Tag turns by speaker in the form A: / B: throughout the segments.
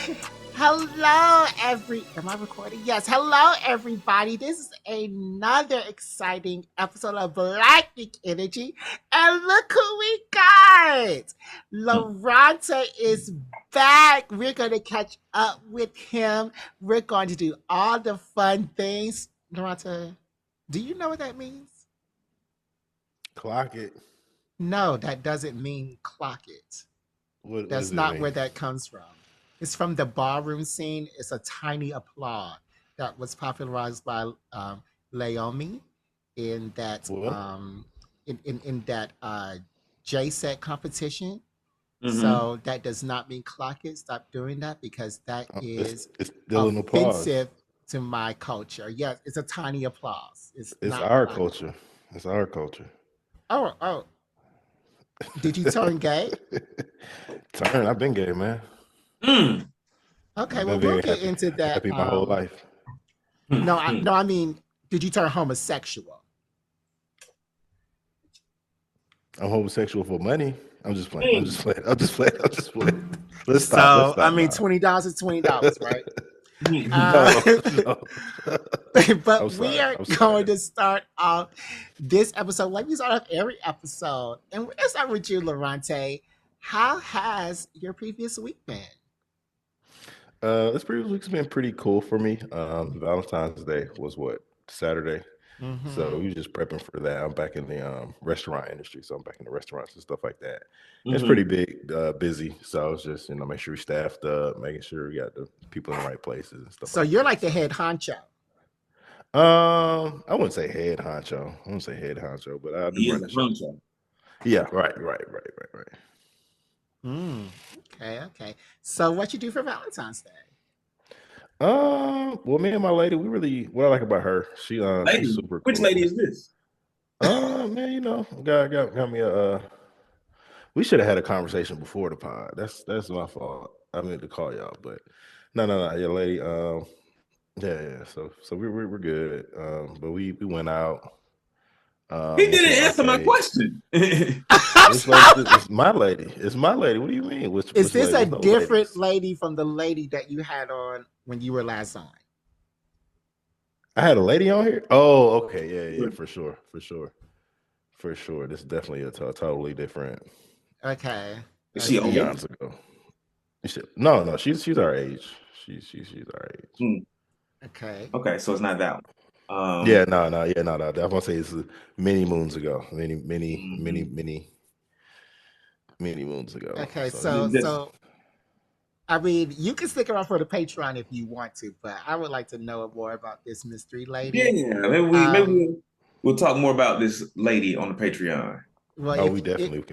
A: Am I recording? Yes. Hello, everybody. This is another exciting episode of Black Geek Energy. And look who we got. Loronta is back. We're going to catch up with him. We're going to do all the fun things. Loronta, do you know what that means?
B: Clock it.
A: No, that doesn't mean clock it.
B: What
A: That's
B: does it
A: not
B: mean?
A: where that comes from. It's from the ballroom scene. It's a tiny applaud that was popularized by Laomi in that
B: What?
A: in that J set competition.
C: Mm-hmm.
A: So that does not mean clock it. Stop doing that because that
B: It's
A: is
B: it's still an applause.
A: offensive to my culture. Yes, it's a tiny applause. It's
B: It's
A: not
B: our
A: clock it.
B: culture. It's our culture.
A: Oh, did you turn gay?
B: Turn. I've been gay, man.
C: Mm.
A: Okay,
B: I've
A: well
B: been
A: we'll
B: very
A: get
B: happy.
A: into that.
B: Happy my whole life.
A: No, I mean, did you turn homosexual?
B: I'm homosexual for money. I'm just playing. I'm just playing. I'm just playing. I'm just playing. Let's stop.
A: So
B: Let's stop
A: I mean,
B: now.
A: $20 is $20, right?
B: No, no.
A: But
B: I'm
A: we
B: sorry.
A: are
B: I'm sorry.
A: going to start off this episode like we start off every episode, and we're gonna start with you, Lorante. How has your previous week been?
B: This previous week's been pretty cool for me. Valentine's Day was what, Saturday? So we were just prepping for that. I'm back in the restaurant industry, so I'm back in the restaurants and stuff like that. It's pretty big, busy. So I was just, make sure we staffed up, making sure we got the people in the right places and stuff
A: So
B: like
A: you're
B: that.
A: like the head honcho.
B: I wouldn't say head honcho. I wouldn't say head honcho, but I do
C: He
B: run
C: is
B: the
C: a
B: show.
C: honcho.
B: Yeah, right.
A: Okay. So what you do for Valentine's Day?
B: Well, me and my lady, what I like about her, she's
C: Lady,
B: super
C: which
B: cool.
C: lady is this?
B: Man, got me a. We should have had a conversation before the pod. That's my fault. I meant to call y'all, but no, yeah, lady. Yeah. So we're good. But we went out.
C: He
B: Went to
C: didn't
B: an
C: answer my
B: arcade.
C: question.
B: This lady, it's my lady. It's my lady. What do you mean? Which
A: Is this
B: lady?
A: a
B: There's no
A: different
B: ladies.
A: lady from the lady that you had on when you were last on?
B: I had a lady on here. Oh, okay, yeah, for sure. This is definitely a totally different.
A: Okay.
C: Is she
A: Okay.
C: old?
B: Eons ago. No, she's our age. She's our age.
A: Okay.
C: Okay, so it's not that one.
B: Yeah, no. I was gonna say it's many moons ago. Many moons ago.
A: Okay,
B: So
A: so I mean, you can stick around for the Patreon if you want to, but I would like to know more about this mystery lady.
C: yeah, maybe we'll talk more about this lady on the Patreon.
A: Well,
B: we definitely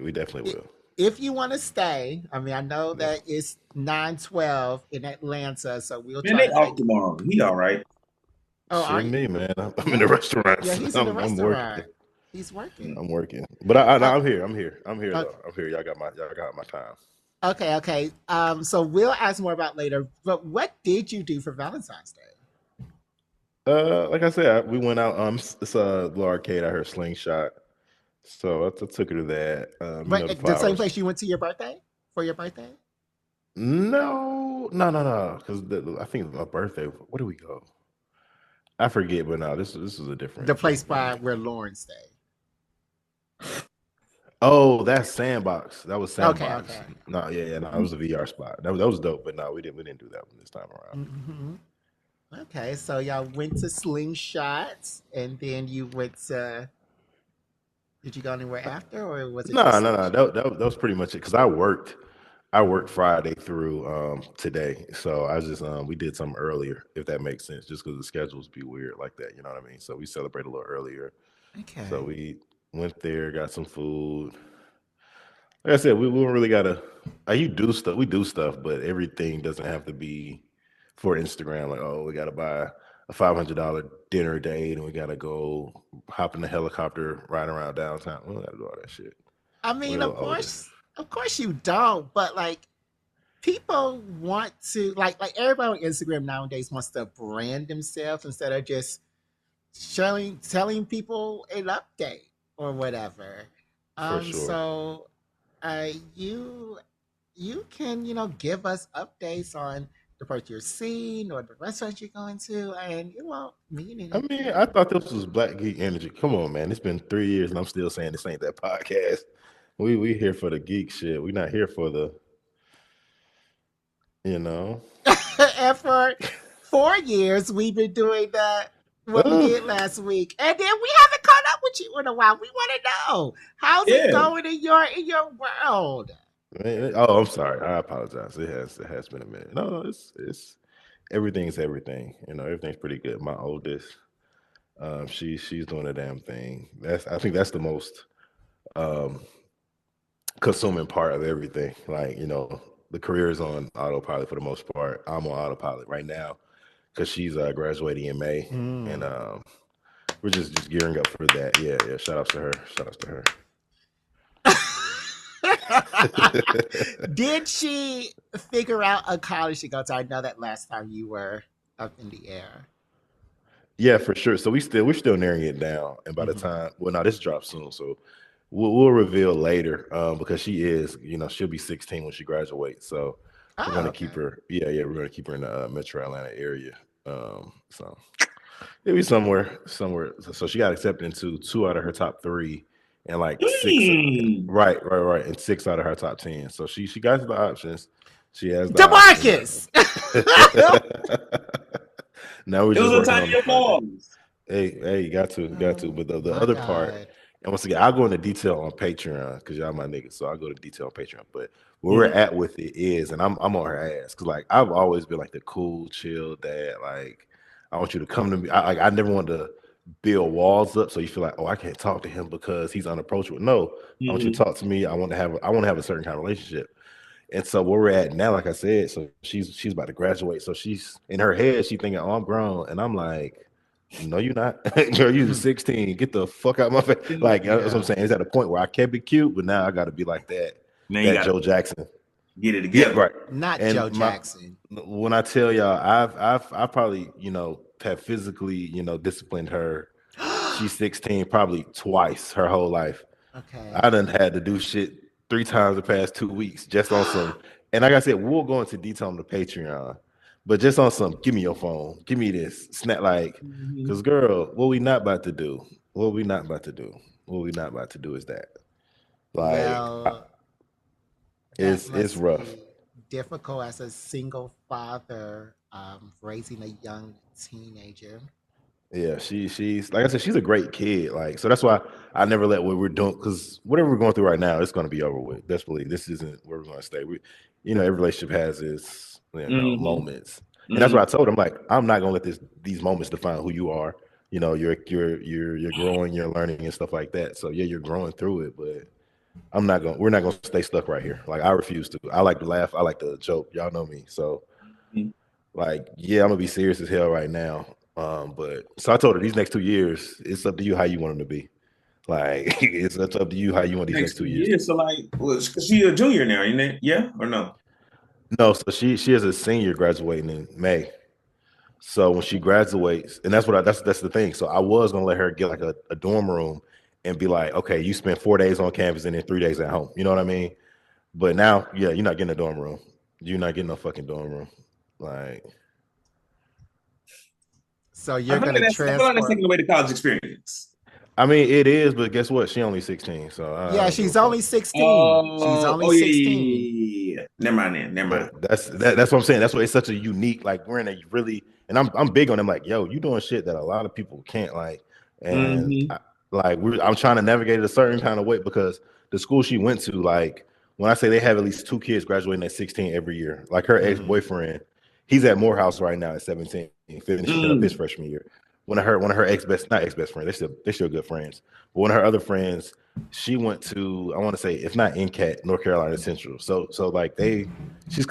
B: will.
A: If you want to stay, I mean, I know that it's 9:12 in Atlanta, so we'll
C: Man,
A: try
C: they
A: to
C: off
A: make.
C: tomorrow. He all right.
A: Oh, are
B: Shit,
A: you?
B: me, man. I'm in the restaurant.
A: Yeah, he's in the
B: I'm working.
A: restaurant. He's working.
B: I'm working. But I'm here. I'm here
A: Okay.
B: though. I'm here. Y'all got my time.
A: Okay. So we'll ask more about later. But what did you do for Valentine's Day?
B: Like I said, we went out. It's a little arcade out here, Slingshot. So I took her to that.
A: But
B: The
A: the same
B: flowers.
A: place you went to your birthday for your birthday?
B: No. Because I think it's my birthday. Where do we go? I forget, but no, this is a different.
A: The place by where Lauren stayed.
B: Oh, that's Sandbox. That was Sandbox.
A: Okay.
B: No, yeah, no, it was a VR spot. That was dope, but no, we didn't do that one this time around.
A: Mm-hmm. Okay, so y'all went to Slingshots, and then you went to. Did you go anywhere after, or was it?
B: No. That was pretty much it. Because I worked Friday through today, so I just we did something earlier, if that makes sense, just because the schedules be weird like that. You know what I mean? So we celebrate a little earlier.
A: Okay.
B: So we went there, got some food. Like I said, we don't really gotta. You do stuff. We do stuff, but everything doesn't have to be for Instagram. Like, oh, we gotta buy a $500 dinner date, and we gotta go hop in the helicopter, ride around downtown. We don't gotta do all that shit.
A: I mean, of course you don't. But like, people want to like everybody on Instagram nowadays wants to brand themselves instead of just telling people an update or whatever.
B: For sure.
A: So you can give us updates on the person you're seeing or the restaurant you're going to, and you won't mean
B: I
A: anything.
B: mean, I thought this was Black Geek Energy. Come on, man. It's been 3 years and I'm still saying this ain't that podcast. We here for the geek shit. We not here for the, you know.
A: And for 4 years, we've been doing what we did last week, and then we haven't caught up with you in a while. We want to know how's it
C: Yeah.
A: going in your world.
B: Man, oh, I'm sorry. I apologize. It has been a minute. No, it's everything's everything. You know, everything's pretty good. My oldest, she's doing a damn thing. I think that's the most um consuming part of everything. Like, you know, the career is on autopilot for the most part. I'm on autopilot right now because she's graduating in May, and we're just gearing up for that. Yeah. Shout outs to her. Shout outs to her.
A: Did she figure out a college to go to? I know that last time you were up in the air.
B: Yeah, for sure. So we're still narrowing it down, and by the time, well, no, this drops soon, so we'll reveal later. Because she is, you know, she'll be 16 when she graduates, so we're gonna keep her. Yeah, we're gonna keep her in the Metro Atlanta area. So it'll be somewhere. So she got accepted into 2 out of her top 3, and like 6. Right, and 6 out of her top 10. So she got the options. She has the
A: D'Marcus.
B: Now we're
C: It
B: just
C: was a
B: working
C: time
B: on
C: your
B: the
C: balls.
B: Hey, got to. But the
A: my
B: other
A: God.
B: part, and once again, I'll go into detail on Patreon because y'all my niggas, so I'll go to detail on Patreon. But where we're at with it is, and I'm on her ass because like I've always been like the cool, chill dad. Like I want you to come to me. I never want to build walls up so you feel like, oh, I can't talk to him because he's unapproachable. No, I want you to talk to me. I want to have a certain kind of relationship. And so where we're at now, like I said, so she's about to graduate. So she's in her head, she thinking, oh, I'm grown. And I'm like, no, you're not. Girl, you're 16. Get the fuck out of my face. Like that's what I'm saying. It's at a point where I can't be cute, but now I gotta be like that.
C: Now you
B: That
C: gotta
B: Joe Jackson.
C: get it
B: Yeah,
C: together.
B: right.
A: Not
B: And
A: Joe Jackson.
B: when I tell y'all, I probably, you know, have physically, you know, disciplined her. She's 16 probably twice her whole life.
A: Okay.
B: I done had to do shit 3 times the past 2 weeks just on some. And like I said, we'll go into detail on the Patreon, but just on some, give me your phone, give me this, snap, like, because girl, what we not about to do is that. Like,
A: Well, that
B: it's
A: must
B: rough.
A: be difficult as a single father raising a young teenager.
B: Yeah, she's like I said, she's a great kid. Like, so that's why I never let what we're doing, because whatever we're going through right now, it's going to be over with. Best believe this isn't where we're going to stay. You know, every relationship has its moments, and that's what I told him. Like, I'm not going to let these moments define who you are. You know, you're growing, you're learning, and stuff like that. So yeah, you're growing through it, but we're not gonna stay stuck right here. Like, I refuse to. I like to laugh. I like to joke. Y'all know me. So like, yeah, I'm gonna be serious as hell right now. But so I told her these next 2 years, it's up to you how you want them to be. Like, it's up to you how you want these next 2 years.
C: So like, because she's a junior now, isn't it? Yeah or no?
B: No, so she is a senior graduating in May. So when she graduates, and that's the thing. So I was gonna let her get like a dorm room and be like, okay, you spend 4 days on campus and then 3 days at home. You know what I mean? But now, yeah, you're not getting a dorm room. You're not getting no fucking dorm room. Like,
A: So you're going to
C: I feel like that's
A: transfer.
C: taking away the college experience.
B: I mean, it is, but guess what? She only 16. So
A: Yeah, she's only 16. She's only 16.
C: Yeah. Never mind.
B: But that's what I'm saying. That's why it's such a unique. Like, we're in a really, and I'm big on them. Like, yo, you doing shit that a lot of people can't. Like, and I'm trying to navigate it a certain kind of way because the school she went to, like, when I say they have at least 2 kids graduating at 16 every year, like her ex-boyfriend, he's at Morehouse right now at 17, finishing up his freshman year. One of her not ex-best friends, they're still good friends. But one of her other friends, she went to, I want to say, if not NCAT, North Carolina Central. So like she's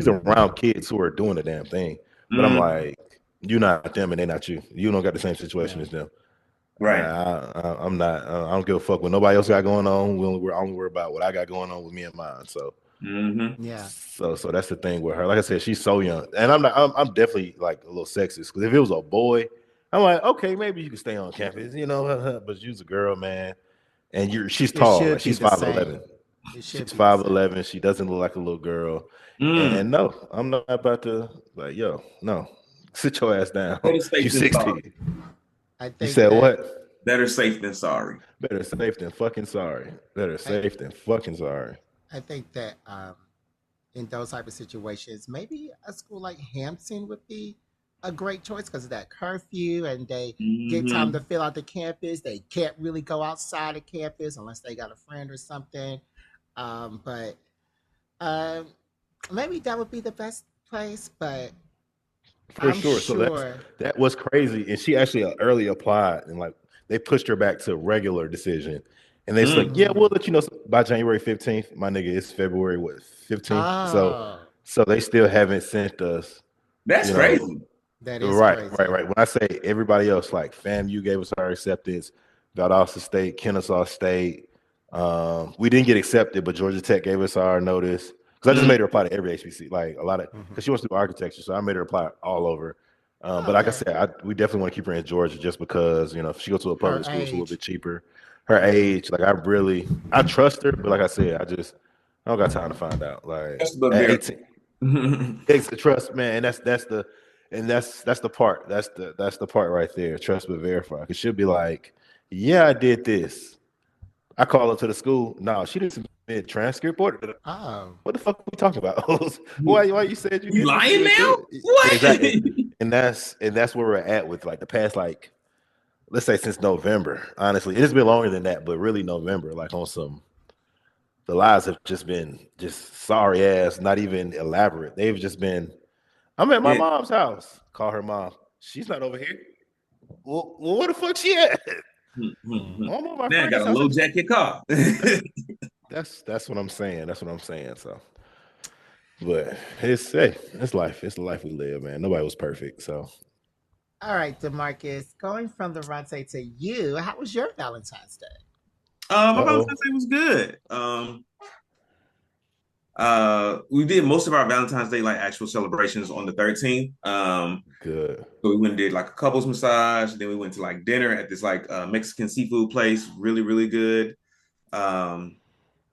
B: around kids who are doing the damn thing. But I'm like, you're not them and they're not you. You don't got the same situation as them.
C: Right.
B: I'm not. I don't give a fuck what nobody else got going on. We're only worried about what I got going on with me and mine. So
A: yeah.
B: So that's the thing with her. Like I said, she's so young, and I'm definitely like a little sexist because if it was a boy, I'm like, okay, maybe you can stay on campus, you know. But you's a girl, man, and she's
A: It
B: tall.
A: should
B: Like,
A: be
B: she's
A: the
B: 5'11".
A: same. It should
B: She's
A: be the same.
B: 5'11". She doesn't look like a little girl.
C: Mm.
B: And no, I'm not about to like, yo, no, sit your ass down.
C: Better
B: You
C: safe than sorry.
B: 60.
A: I
B: You
A: think
B: said
A: that
B: what?
C: Better safe than sorry.
B: Better safe than fucking sorry. Better
A: I,
B: safe than fucking sorry.
A: I think that in those type of situations, maybe a school like Hampton would be a great choice because of that curfew and they get time
C: Mm-hmm.
A: to fill out the campus. They can't really go outside of campus unless they got a friend or something. But um, maybe that would be the best place. But
B: For
A: I'm
B: sure. So
A: sure.
B: that was crazy. And she actually early applied and like they pushed her back to regular decision. And they was like, yeah, we'll
A: Mm.
B: let you know by January 15th. My nigga, it's February what 15th.
A: Oh,
B: So they still haven't sent us,
C: That's
B: you know,
C: crazy.
A: that is
B: right,
A: crazy.
B: right. When I say everybody else, like FAMU gave us our acceptance, Valdosta State, Kennesaw State. We didn't get accepted, but Georgia Tech gave us our notice. Because I just
C: Mm.
B: made her apply to every HBC, like a lot of,
A: Mhm.
B: because she wants to do architecture, so I made her apply all over. But like I
A: Okay.
B: said, we definitely want to keep her in Georgia just because, you know, if she goes to a
A: Her
B: public school, it's a little
A: age.
B: bit cheaper. Her age, like I trust her, but like I said, I don't got time to find out. Like
C: That's the
B: at
C: bear.
B: 18, takes the trust, man, and that's the part right there. Trust but verify. Cause she'll be like, yeah, I did this. I call her to the school. No, she didn't submit transcript.
A: Oh.
B: What the fuck are we talking about? Why you said you
C: You
B: did this? You
C: lying
B: didn't do
C: now?
B: it.
C: What?
B: Exactly. And that's where we're at with like the past, like let's say since November. Honestly, it has been longer than that, but really November. Like on some, the lies have just been just sorry ass, not even elaborate. They've just been. I'm at my
C: Yeah.
B: mom's house. Call her mom. She's not over here. Well, where the fuck she at?
A: Mm.
B: I'm at my
C: Now I got
B: friend's
C: a
B: house.
C: low jack your car.
B: That's what I'm saying. That's what I'm saying. So, but it's hey, it's life. It's the life we live, man. Nobody was perfect. So,
A: All right, D'Marcus, going from the Ronte to you, how was your Valentine's Day?
C: My Valentine's
B: oh,
C: Day was good. We did most of our Valentine's Day like actual celebrations on the 13th.
B: good.
C: So we went and did like a couples massage. Then we went to like dinner at this like Mexican seafood place, really, really good. Um,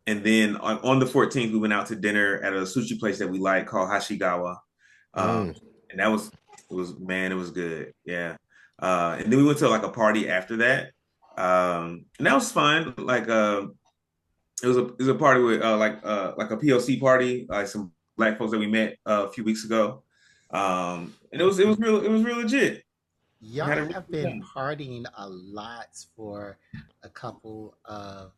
C: and then on the 14th, we went out to dinner at a sushi place that we like called Hashigawa. Uh,
B: Mm,
C: and it was good. Yeah. And then we went to like a party after that. And that was fun. Like it was a party with like a PLC party, like some black folks that we met a few weeks ago. And it was real legit.
A: Y'all
C: Had a really
A: have
C: good
A: been
C: time.
A: partying a lot for a couple of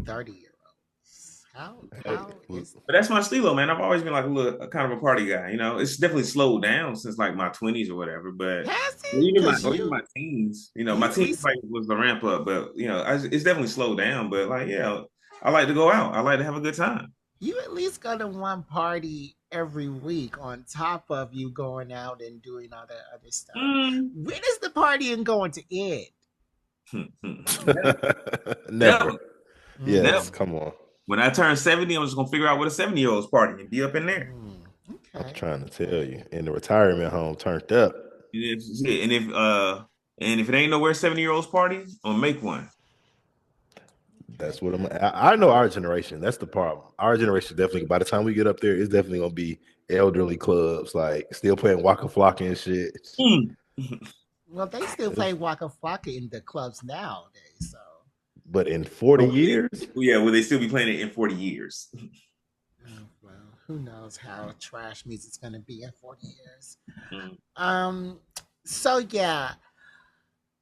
A: 30-year-olds.
B: hey,
A: How is
C: But that's my stilo, man. I've always been like a kind of a party guy. You know, it's definitely slowed down since like my 20s or whatever. But
A: has it? Cause
C: even my teens, you know, my
A: you at
C: teens
A: least
C: like was the ramp up. But you know, it's definitely slowed down. But like, yeah, I like to go out. I like to have a good time.
A: you at least go to one party every week on top of you going out and doing all that other stuff.
C: Mm.
A: When is the partying going to end?
B: never.
C: Never,
A: Mm,
B: Yes,
C: never.
B: come on.
C: When I turn 70, I'm just gonna figure out what a 70-year-old's party and be up in there.
A: mm,
B: I'm
A: okay,
B: trying to tell
A: okay.
B: you, in the retirement home, turned up.
C: And if it ain't nowhere 70-year-olds party, I'm gonna make one.
B: That's what I know our generation. That's the problem. Our generation definitely. By the time we get up there, it's definitely gonna be elderly clubs, like still playing Waka Flocka and shit.
C: Mm.
A: Well, they still play Waka Flocka in the clubs nowadays, so
B: But in 40
C: Oh,
B: years,
C: yeah, will they still be playing it in 40 years?
A: well, who knows how trash music's gonna be in 40 years.
C: Mm.
A: Um, so yeah,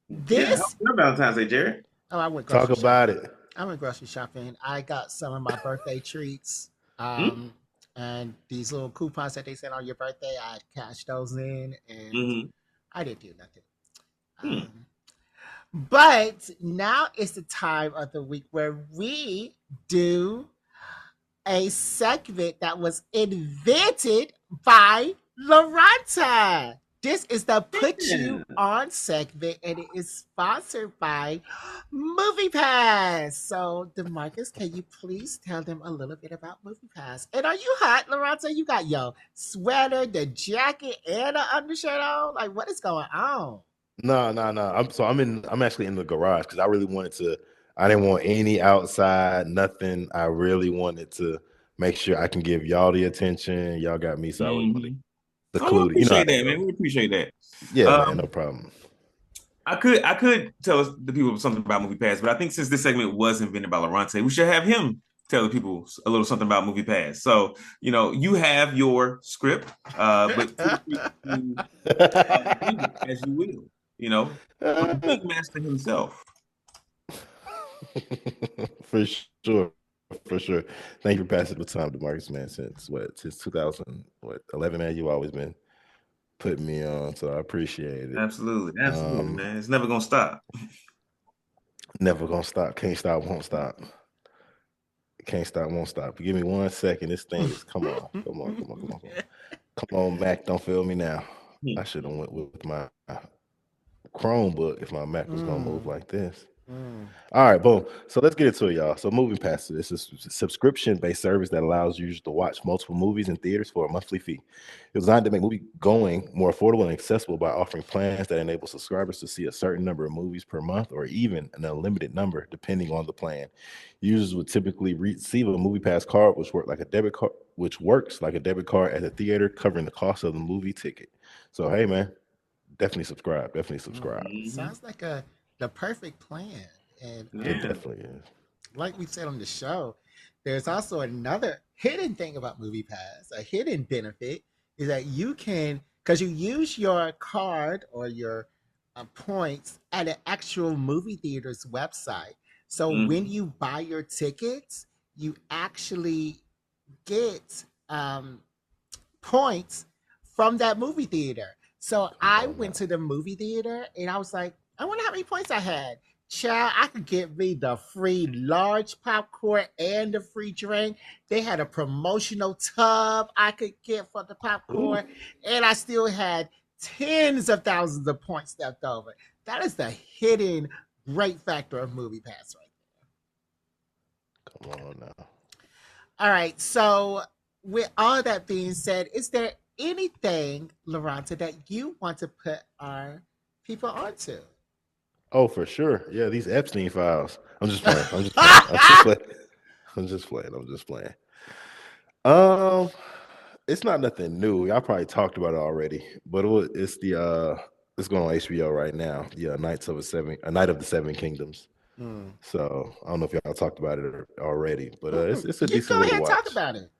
C: Yeah, how
A: this
C: was your Valentine's Day, Jared?
A: oh, I went
B: talk
A: grocery
B: about
A: shopping.
B: it.
A: I went grocery shopping. I got some of my birthday treats.
C: Mm.
A: And these little coupons that they sent on your birthday, I cashed those in and
C: Mm-hmm.
A: I didn't do nothing.
C: Mm.
A: But now it's the time of the week where we do a segment that was invented by Loronta. This is the Put You
C: Yeah.
A: On segment, and it is sponsored by Movie Pass. So, D'Marcus, can you please tell them a little bit about Movie Pass? And are you hot, Lorenzo? You got your sweater, the jacket, and an undershirt on? Like, what is going on?
B: No. I'm actually in the garage because I really wanted to. I didn't want any outside, nothing. I really wanted to make sure I can give y'all the attention. Y'all got me, so I really want to
C: Oh, we
B: seclude it. You know how
C: appreciate
B: that
C: that, man.
B: goes.
C: We appreciate that.
B: Yeah, man, no problem.
C: I could tell us the people something about Movie Pass, but I think since this segment was invented by Loronta, we should have him tell the people a little something about Movie Pass. So, you have your script, but feel free to wing it as you will, from the Big Master himself.
B: For sure. For sure. Thank you for passing the time, DeMarcus, man. Since 2011, man, you've always been putting me on, so I appreciate it.
C: Absolutely, man. It's never gonna stop.
B: Never gonna stop. Can't stop, won't stop. Can't stop, won't stop. Give me 1 second. This thing is come on, Mac. Don't feel me now. I should have went with my Chromebook if my Mac was gonna move like this. All right, boom. So let's get into it, y'all. So Moving Pass, this is a subscription-based service that allows users to watch multiple movies in theaters for a monthly fee. It was designed to make movie going more affordable and accessible by offering plans that enable subscribers to see a certain number of movies per month or even an unlimited number depending on the plan. Users would typically receive a Movie Pass card which works like a debit card at the theater, covering the cost of the movie ticket. So hey man, definitely subscribe.
A: Sounds like the perfect plan. And
B: It definitely is.
A: like we said on the show, there's also another hidden thing about Movie Pass. A hidden benefit is that you can, because you use your card or your points at an actual movie theater's website. So when you buy your tickets, you actually get points from that movie theater. So I went to the movie theater and I was like, I wonder how many points I had. Child, I could get me the free large popcorn and the free drink. They had a promotional tub I could get for the popcorn, and I still had tens of thousands of points left over. That is the hidden great factor of Movie Pass right there.
B: Come on now.
A: All right, so with all that being said, is there anything, Loronta, that you want to put our people onto?
B: Oh, for sure. Yeah, these Epstein files. I'm just playing. I'm just playing. I'm just playing. I'm just playing. It's not nothing new. Y'all probably talked about it already, but it's going on HBO right now. Yeah, Night of the Seven Kingdoms. So I don't know if y'all talked about it already, but it's a
A: You
B: decent
A: go ahead
B: little
A: and
B: watch.
A: talk about it.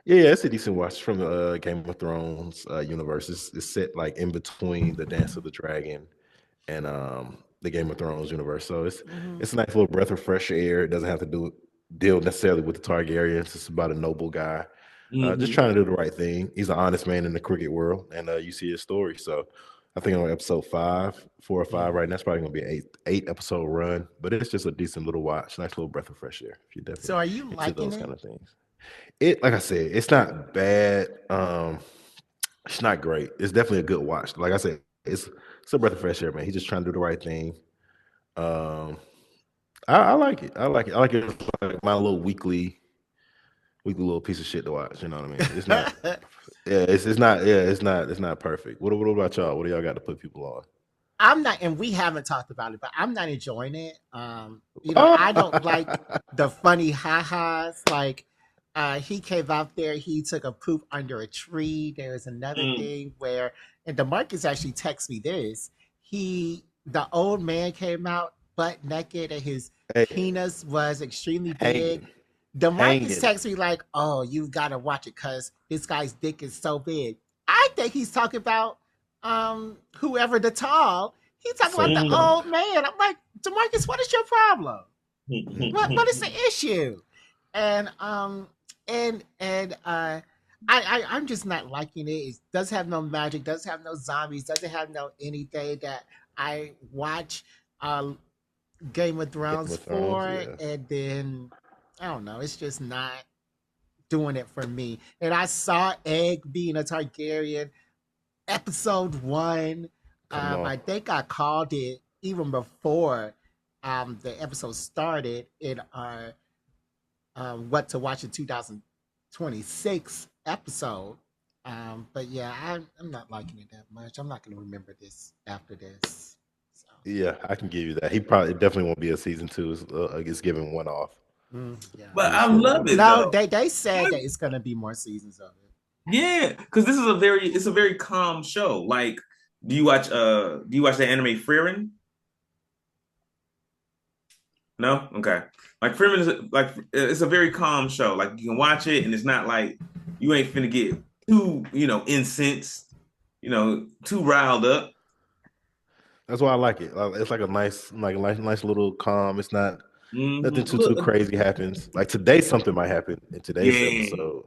B: Yeah, it's a decent watch from the Game of Thrones universe. It's set like in between the Dance of the Dragon and the Game of Thrones universe. So it's a nice little breath of fresh air. It doesn't have to deal necessarily with the Targaryens. It's about a noble guy just trying to do the right thing. He's an honest man in the cricket world, and you see his story. So I think on episode 4 or 5 right now. It's probably gonna be an eight episode run, but it's just a decent little watch, nice little breath of fresh air. If you definitely
A: So are you
B: into
A: liking
B: those
A: it?
B: kind of things. It, like I said, it's not bad. It's not great. It's definitely a good watch. Like I said, it's a breath of fresh air, man. He's just trying to do the right thing. Um, I like it. I like it. I like it. Like my little weekly little piece of shit to watch. You know what I mean? It's not. Yeah, it's not. Yeah, it's not perfect. What about y'all? What do y'all got to put people on?
A: I'm not, and we haven't talked about it, but I'm not enjoying it. I don't like the funny ha-has. Like, he came out there, he took a poop under a tree. There's another thing where, and DeMarcus actually texted me this. The old man came out butt naked, and his penis was extremely big. DeMarcus texted me like, "Oh, you gotta watch it because this guy's dick is so big." I think he's talking about whoever the tall. He's talking about the old man. I'm like, DeMarcus, what is your problem? What is the issue? And I'm just not liking it. It doesn't have no magic, doesn't have no zombies, doesn't have no anything that I watch Game of Thrones for, and then I don't know, it's just not doing it for me. And I saw Egg being a Targaryen episode 1. I think I called it even before the episode started in our What to Watch in 2026 episode. But yeah, I'm not liking it that much. I'm not going to remember this after this. So.
B: Yeah, I can give you that. He probably definitely won't be a season 2. It's giving one off.
A: Yeah.
C: But I
B: Understood.
C: love it
A: No,
C: though.
A: they said that it's gonna be more seasons of it.
C: Yeah, because it's a very calm show. Like, do you watch the anime Frieren? No? Okay. Like Frieren is like it's a very calm show. Like you can watch it and it's not like you ain't finna get too, incensed, too riled up.
B: That's why I like it. It's like a nice little calm. It's not nothing too
C: Look,
B: crazy happens. Like today, something might happen in today's
C: yeah,
B: episode.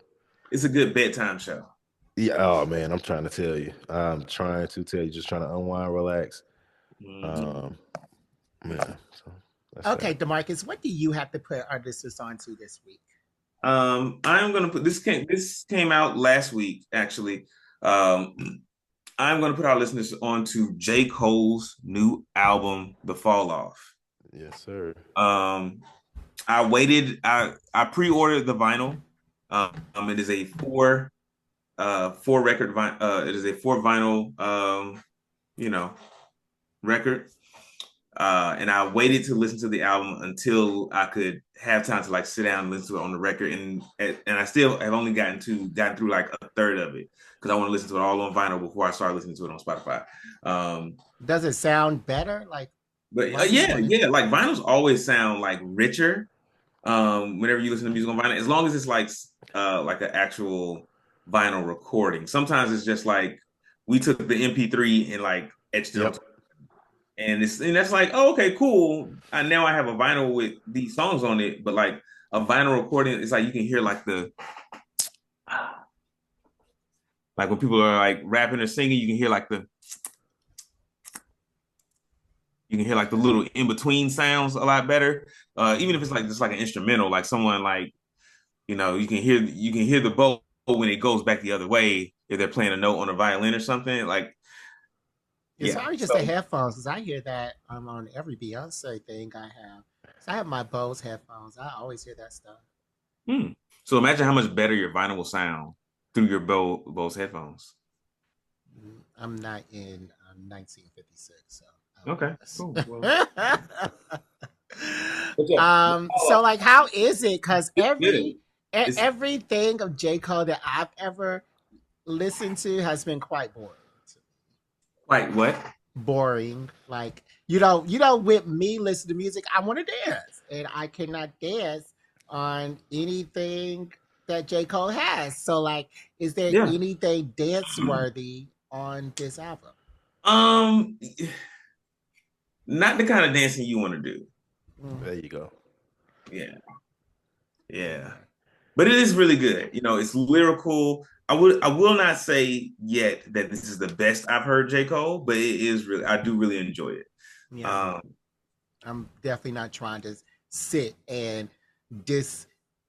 C: it's a good bedtime show.
B: Yeah. Oh man, I'm trying to tell you. I'm trying to tell you. Just trying to unwind, relax.
C: Mhm.
B: Um, yeah. So that's
A: Okay,
B: that.
A: D'Marcus, what do you have to put our listeners on to this week?
C: I'm gonna put this came out last week actually. I'm gonna put our listeners on to J. Cole's new album, The Fall Off.
B: Yes, sir.
C: Um, I waited. I pre-ordered the vinyl. It is a four record it is a four vinyl you know record. And I waited to listen to the album until I could have time to like sit down and listen to it on the record. And I still have only gotten through like a third of it because I want to listen to it all on vinyl before I start listening to it on Spotify.
A: Does it sound better? Like,
C: But
A: why do you want
C: yeah, like vinyls always sound like richer whenever you listen to music on vinyl, as long as it's like an actual vinyl recording. Sometimes it's just like we took the MP3 and like etched it
B: Yep.
C: onto, and that's like, oh, okay, cool. And now I have a vinyl with these songs on it, but like a vinyl recording, it's like you can hear like like when people are like rapping or singing, you can hear like the little in between sounds a lot better. Even if it's like just like an instrumental, like someone like you can hear the bow when it goes back the other way if they're playing a note on a violin or something. Like,
A: it's
C: yeah.
A: probably just the headphones, because I hear that on every Beyonce thing I have. So I have my Bose headphones. I always hear that stuff.
C: Hmm. So imagine how much better your vinyl will sound through your Bose headphones.
A: I'm not in 1956, so I
C: Okay,
A: guess.
C: cool. Well,
A: So like, how is it? Because
C: it's good. It's
A: everything of J. Cole that I've ever listened to has been quite boring.
C: quite what?
A: Boring. Like, with me listen to music, I want to dance, and I cannot dance on anything that J. Cole has. So like, is there
C: Yeah.
A: anything dance worthy on this album?
C: Um, Not the kind of dancing you want to do.
B: There you go.
C: Yeah. Yeah. But it is really good. It's lyrical. I will not say yet that this is the best I've heard J. Cole, but it is really, I do really enjoy it.
A: Yeah. I'm definitely not trying to sit and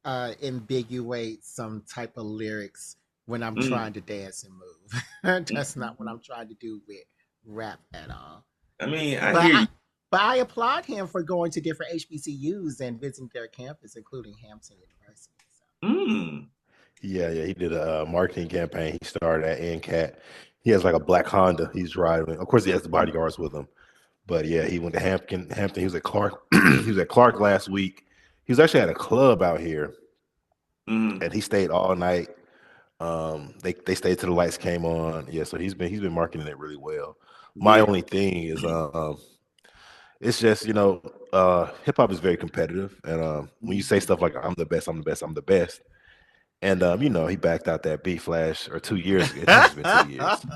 A: ambiguate some type of lyrics when I'm trying to dance and move. That's not what I'm trying to do with rap at all.
C: I mean,
A: But
C: hear you.
A: but I applaud him for going to different HBCUs and visiting their campus, including Hampton University. So.
B: Yeah, he did a marketing campaign. He started at NCAT. He has like a black Honda he's driving. Of course, he has the bodyguards with him. But yeah, he went to Hampton. He was at Clark. He was at Clark last week. He was actually at a club out here, and he stayed all night. They stayed till the lights came on. Yeah, so he's been marketing it really well. My
C: Yeah.
B: only thing is, it's just hip hop is very competitive, and when you say stuff like "I'm the best, I'm the best, I'm the best," and he backed out that B Flash or 2 years ago. It's been 2 years.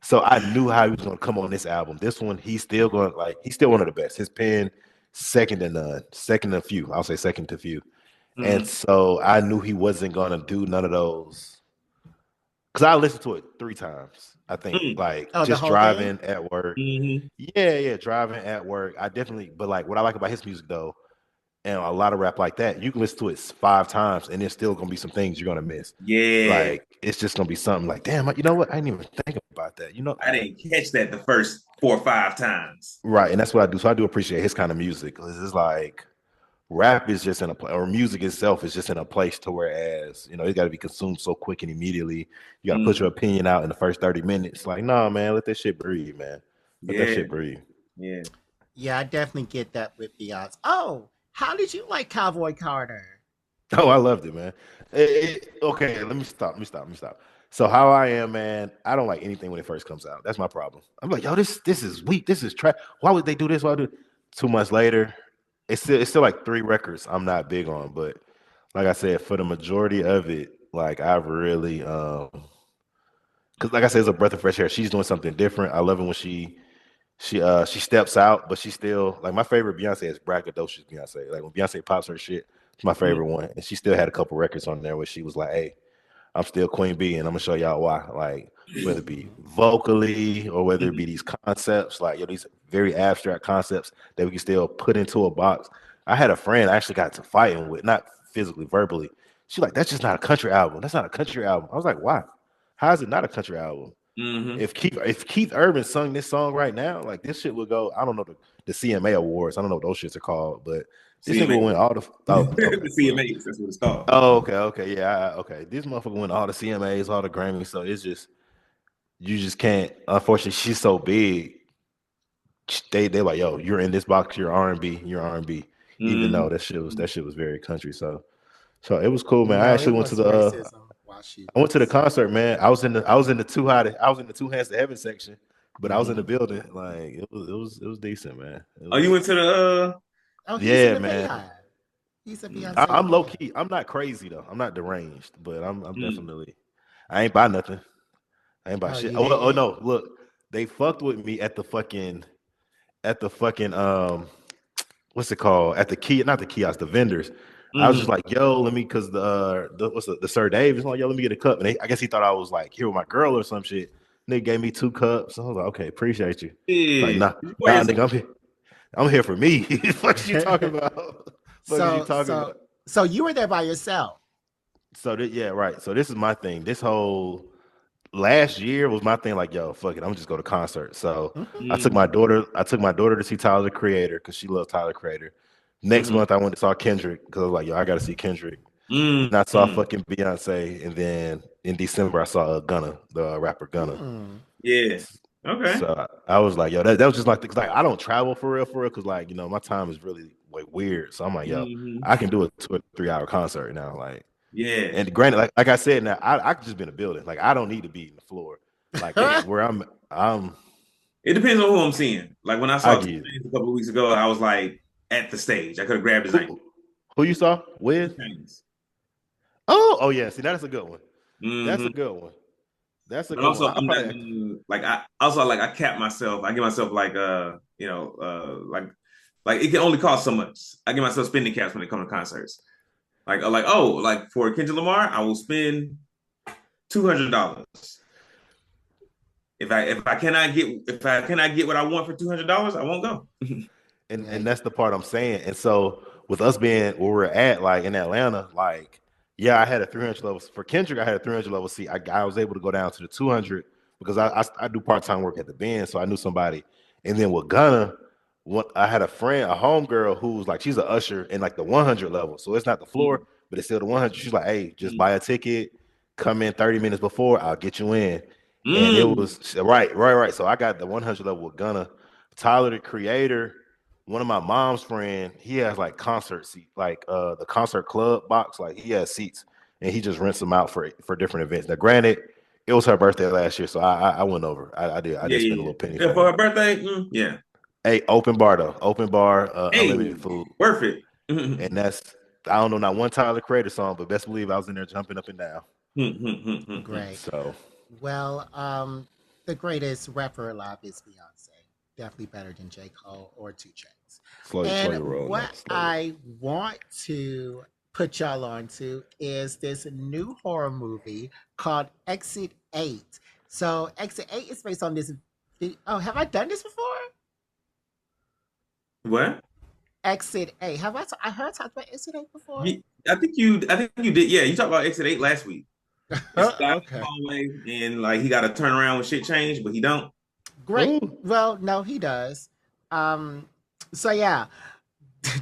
B: So I knew how he was going to come on this album. This one, he's still one of the best. His pen, second to none, second to few. I'll say second to few. And so I knew he wasn't going to do none of those. Because I listened to it 3 times, I think, like just driving at work. Yeah, driving at work. But like what I like about his music though, and a lot of rap like that, you can listen to it 5 times and there's still gonna be some things you're gonna miss.
C: Yeah.
B: Like it's just gonna be something like, damn, you know what? I didn't even think about that.
C: I didn't catch that the first 4 or 5 times.
B: Right, and that's what I do. So I do appreciate his kind of music. Because it's like rap is just in a place, or music itself is just in a place to whereas it's got to be consumed so quick and immediately. You got to put your opinion out in the first 30 minutes. Like, nah, man, let that shit breathe, man. Let that shit breathe.
C: Yeah.
A: Yeah, I definitely get that with Beyonce. Oh, how did you like Cowboy Carter?
B: Oh, I loved it, man. Okay, let me stop. So how I am, man, I don't like anything when it first comes out. That's my problem. I'm like, yo, this is weak. This is trash. Why would they do this? Why do 2 months later? It's still like 3 records I'm not big on, but like I said, for the majority of it, like I've really because like I said, it's a breath of fresh air. She's doing something different. I love it when she steps out, but she still like my favorite Beyonce is braggadocious Beyonce. Like when Beyonce pops her shit, it's my
C: Mm.
B: favorite one. And she still had a couple records on there where she was like, "Hey, I'm still Queen Bee, and I'm gonna show y'all why." Like whether it be
A: Mhm.
B: vocally or whether it be these concepts, like yo, these very abstract concepts that we can still put into a box. I had a friend I actually got to fighting with, not physically, verbally. She like, "That's just not a country album. That's not a country album." I was like, "Why? How is it not a country album?"
C: Mm-hmm.
B: If Keith Urban sung this song right now, like this shit would go. I don't know the CMA awards. I don't know what those shits are called, but this nigga will
C: CMA.
B: win all the. Oh, okay,
C: The
B: well.
C: CMAs, that's what it's called.
B: Oh, okay, yeah, okay. This motherfucker win all the CMAs, all the Grammys. So it's just you just can't. Unfortunately, she's so big. They like, yo, you're in this box. You're R&B. You're R&B. Even though
C: Mm-hmm.
B: that shit was very country. So it was cool, man. I
A: No,
B: actually
A: it
B: went to
A: was
B: the
A: racism while she
B: I went to the
A: was.
B: concert, man. I was in the two hands to heaven section, but I was in the
A: Mhm.
B: building. Like it was decent, man. It
C: Oh, you
B: was
C: went to the
A: Oh, he's in
B: yeah,
A: the
B: man.
A: Beehive. He's a
C: mm,
A: Beyonce
B: I'm low
A: fan.
B: key. I'm not crazy though. I'm not deranged, but I'm
C: mm.
B: definitely. I ain't buy nothing. I ain't buy
A: Oh,
B: shit.
A: you
B: Oh
A: didn't?
B: no, look, they fucked with me at the fucking what's it called? At the key, not the kiosk, the vendors. I was just
C: Mm-hmm.
B: like, yo, let me, cause the Sir Dave is like, yo, let me get a cup. And I guess he thought I was like here with my girl or some shit. Nigga gave me 2 cups. I was like, okay, appreciate you. Like,
C: Yeah.
B: nah,
C: Did you pour
B: nah,
C: yourself?
B: nigga, I'm here for me. What you talking about? What is you
A: so,
B: talking
A: so,
B: about?
A: so you were there by yourself.
B: Yeah, right. So this is my thing. This whole last year was my thing. Like, yo, fuck it, I'm just go to concert. So
A: Mhm.
B: I took
C: Mm-hmm.
B: my daughter. I took my daughter to see Tyler the Creator because she loves Tyler the Creator. Next
C: Mm-hmm.
B: month I went to saw Kendrick because I was like, yo, I got to see Kendrick. Then I saw
C: Mm-hmm.
B: fucking Beyonce, and then in December I saw Gunna, the rapper Gunna.
A: Hmm.
C: Yeah. Okay.
B: So I was like, yo, that was just like, cause like I don't travel for real, cause like my time is really like weird. So I'm like, yo,
C: Mm-hmm.
B: I can do a 2 or 3 hour concert now, like.
C: Yeah.
B: And granted, like I said, now I could just be in a building. Like I don't need to be in the floor. Like where I'm
C: It depends on who I'm seeing. Like when I
B: I
C: saw Two
B: get it.
C: Chainz a couple of weeks ago, I was like at the stage. I could have grabbed his ankle.
B: Who you saw
C: Two
B: with?
C: Chainz.
B: Oh yeah. See, that's a good one. That's a
C: Mm-hmm.
B: good one. That's a
C: But
B: good one.
C: also,
B: I
C: I'm not
B: probably
C: gonna like. I also like. I cap myself. I give myself like like it can only cost so much. I give myself spending caps when it comes to concerts. Like for Kendrick Lamar, I will spend $200. If I cannot get what I want for $200, I won't go.
B: and
A: Right.
B: that's the part I'm saying. And so with us being where we're at, like in Atlanta, like yeah, I had a 300 level for Kendrick. I had a 300 level seat. I was able to go down to the 200 because I do part time work at the band, so I knew somebody. And then with Gunna, what I had a friend, a homegirl who's like she's an usher in like the 100 level, so it's not the floor, but it's still the 100. She's like, hey, just buy a ticket, come in 30 minutes before, I'll get you in. And it
C: Mm.
B: was right. So I got the 100 level with Gunna. Tyler the Creator, one of my mom's friend, he has like concert seat, like the concert club box, like he has seats, and he just rents them out for different events. Now, granted, it was her birthday last year, so I went over. I did
C: Yeah,
B: spend a
C: yeah,
B: little penny
C: yeah.
B: for
C: For
B: her.
C: her birthday, yeah.
B: Hey, open bar though, open bar,
C: Hey,
B: unlimited food,
C: worth it.
B: and that's I don't know not one Tyler the Creator song, but best believe I was in there jumping up and down.
A: Great.
B: So
A: Well, the greatest rapper alive is Beyonce. Definitely better than J. Cole or Two Chainz.
B: slow
A: And
B: your roll
A: what
B: now, slow.
A: I want to put y'all on to is this new horror movie called Exit 8. So Exit 8 is based on this. Oh, have I done this before?
C: What?
A: Exit 8. Have I heard talk about Exit 8 before?
C: I think you did. Yeah, you talked about Exit 8 last week. It's the guy in the
A: Okay.
C: hallway and like he got to turn around when shit changed, but he don't.
A: Great.
B: Ooh,
A: Well, no, he does. Um, so yeah,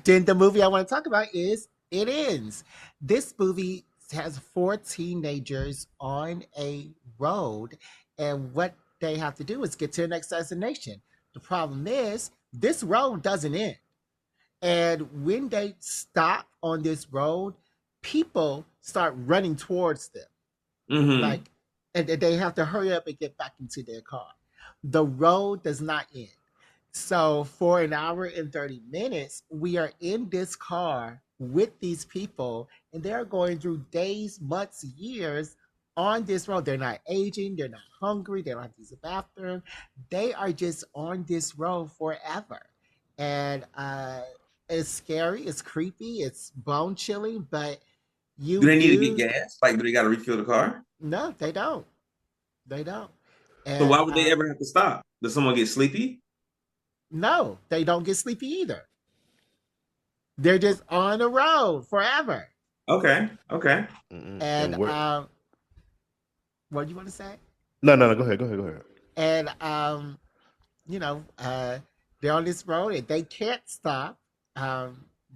A: then the movie I want to talk about is It Ends. This movie has four teenagers on a road, and what they have to do is get to the next destination. The problem is this road doesn't end. And when they stop on this road, people start running towards them.
C: Mm-hmm.
A: Like, and they have to hurry up and get back into their car. The road does not end. So for an hour and 30 minutes, we are in this car with these people, and they're going through days, months, years on this road. They're not aging, they're not hungry, they don't have to use a bathroom. They are just on this road forever. And it's scary, it's creepy, it's bone chilling, but
C: Do
A: you
C: they need to get
A: do.
C: gas? Like, do they got to refill the car?
A: No, they don't. They don't.
C: So
A: And
C: why would they ever have to stop? Does someone get sleepy?
A: no, they don't get sleepy either. They're just on the road forever.
C: Okay. Okay.
A: And
B: And where?
A: what do you want to say?
B: No, no, no. Go ahead. Go ahead. Go ahead.
A: And you know, they're on this road and they can't stop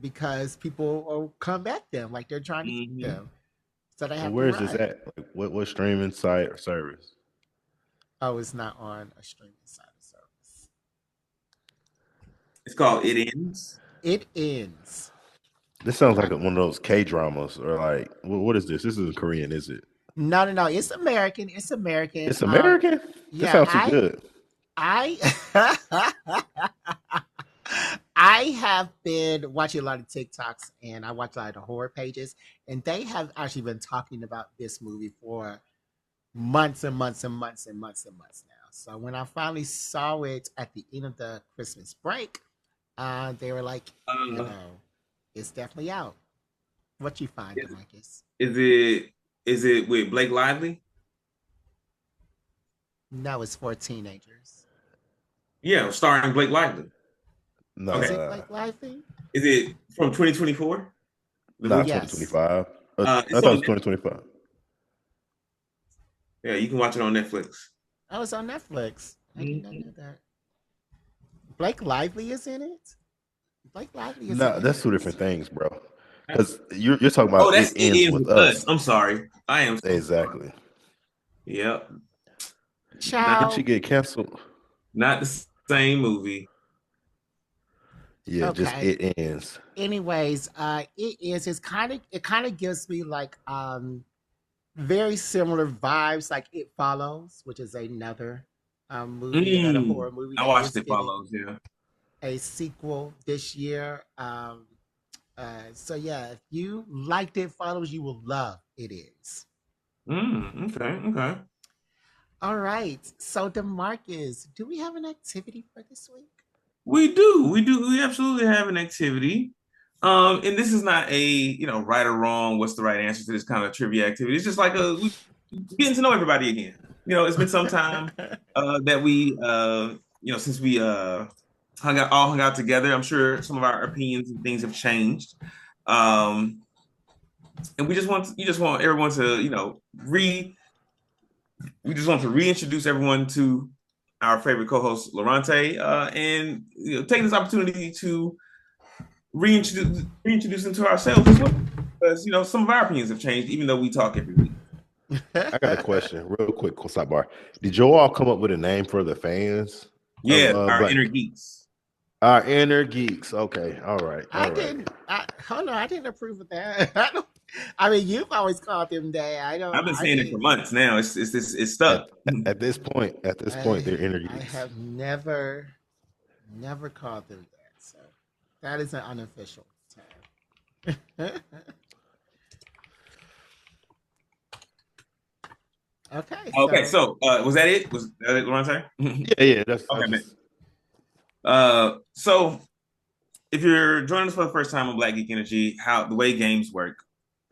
A: because people will come at them like they're trying to get
C: Mm-hmm.
A: them. So they
B: And
A: have to
B: where is this
A: run.
B: at? Like, what streaming site or service?
A: Oh, it's not on a streaming side of service.
C: It's called It Ends.
A: It ends.
B: This sounds like one of those K dramas or like what is this? This isn't Korean, is it?
A: No, no, no. It's American. It's American.
B: It's American. This
A: Yeah,
B: sounds too good.
A: I I have been watching a lot of TikToks and I watch a lot of the horror pages, and they have actually been talking about this movie for months and months and months and months and months now. So when I finally saw it at the end of the Christmas break, they were like, you
C: Uh,
A: know, it's definitely out. What you find,
C: is,
A: Demarcus?
C: is it with Blake Lively?
A: No, it's for teenagers.
C: Yeah, starring Blake Lively.
B: No,
A: Is
C: Okay.
A: it like Lively?
C: Is it from 2024? The
B: not
C: movie?
A: Yes.
B: 2025. I
C: It's
B: thought it was
C: on.
B: 2025.
C: Yeah, you can watch it on Netflix.
A: Oh, it's on Netflix. I did not
C: Mhm.
A: know that. Blake Lively is in it. Blake Lively is
B: No,
A: in
B: that's two
A: it.
B: different things, bro. Because you're talking
C: Oh,
B: about
C: that's
B: it
C: It
B: ends
C: Ends
B: with
C: with Us.
B: us.
C: I'm sorry. I am so sorry.
B: Exactly.
C: Yep.
B: Did she
A: Child.
B: get canceled?
C: Not the same movie.
B: Yeah, just
A: Okay.
B: it ends.
A: Anyways, it is. It kind of gives me like very similar vibes, like It Follows, which is another another horror movie
C: I
A: that
C: watched
A: is
C: It
A: getting
C: Follows. Yeah.
A: a sequel this year. So yeah, if you liked It Follows, you will love It Is.
C: Okay. Okay.
A: All right. So Demarcus, do we have an activity for this week?
C: We do. We do. We absolutely have an activity. And this is not a, right or wrong, what's the right answer to this kind of trivia activity. It's just like we getting to know everybody again. It's been some time that we since we hung out together. I'm sure some of our opinions and things have changed. Um, and you just want everyone to, we just want to reintroduce everyone to our favorite co-host Loronta, and take this opportunity to reintroduce them to ourselves as well, because some of our opinions have changed, even though we talk every week.
B: I got a question, real quick, sidebar. Did you all come up with a name for the fans?
C: Yeah,
B: of,
C: our
B: Black?
C: inner geeks.
B: Our inner geeks. Okay, all right.
A: I didn't. Hold on, I didn't approve of that. I mean, you've always called them that. I don't.
C: I've been
A: I
C: saying it for months now. It's stuck.
B: At this point, they're inner
A: I
B: geeks.
A: have never called them that. So that is an unofficial term. Okay.
C: Okay, so was that it? Was that it, Loronta?
B: Yeah. That's
C: Okay, man.
B: just,
C: So if you're joining us for the first time on Black Geek Energy, how the way games work,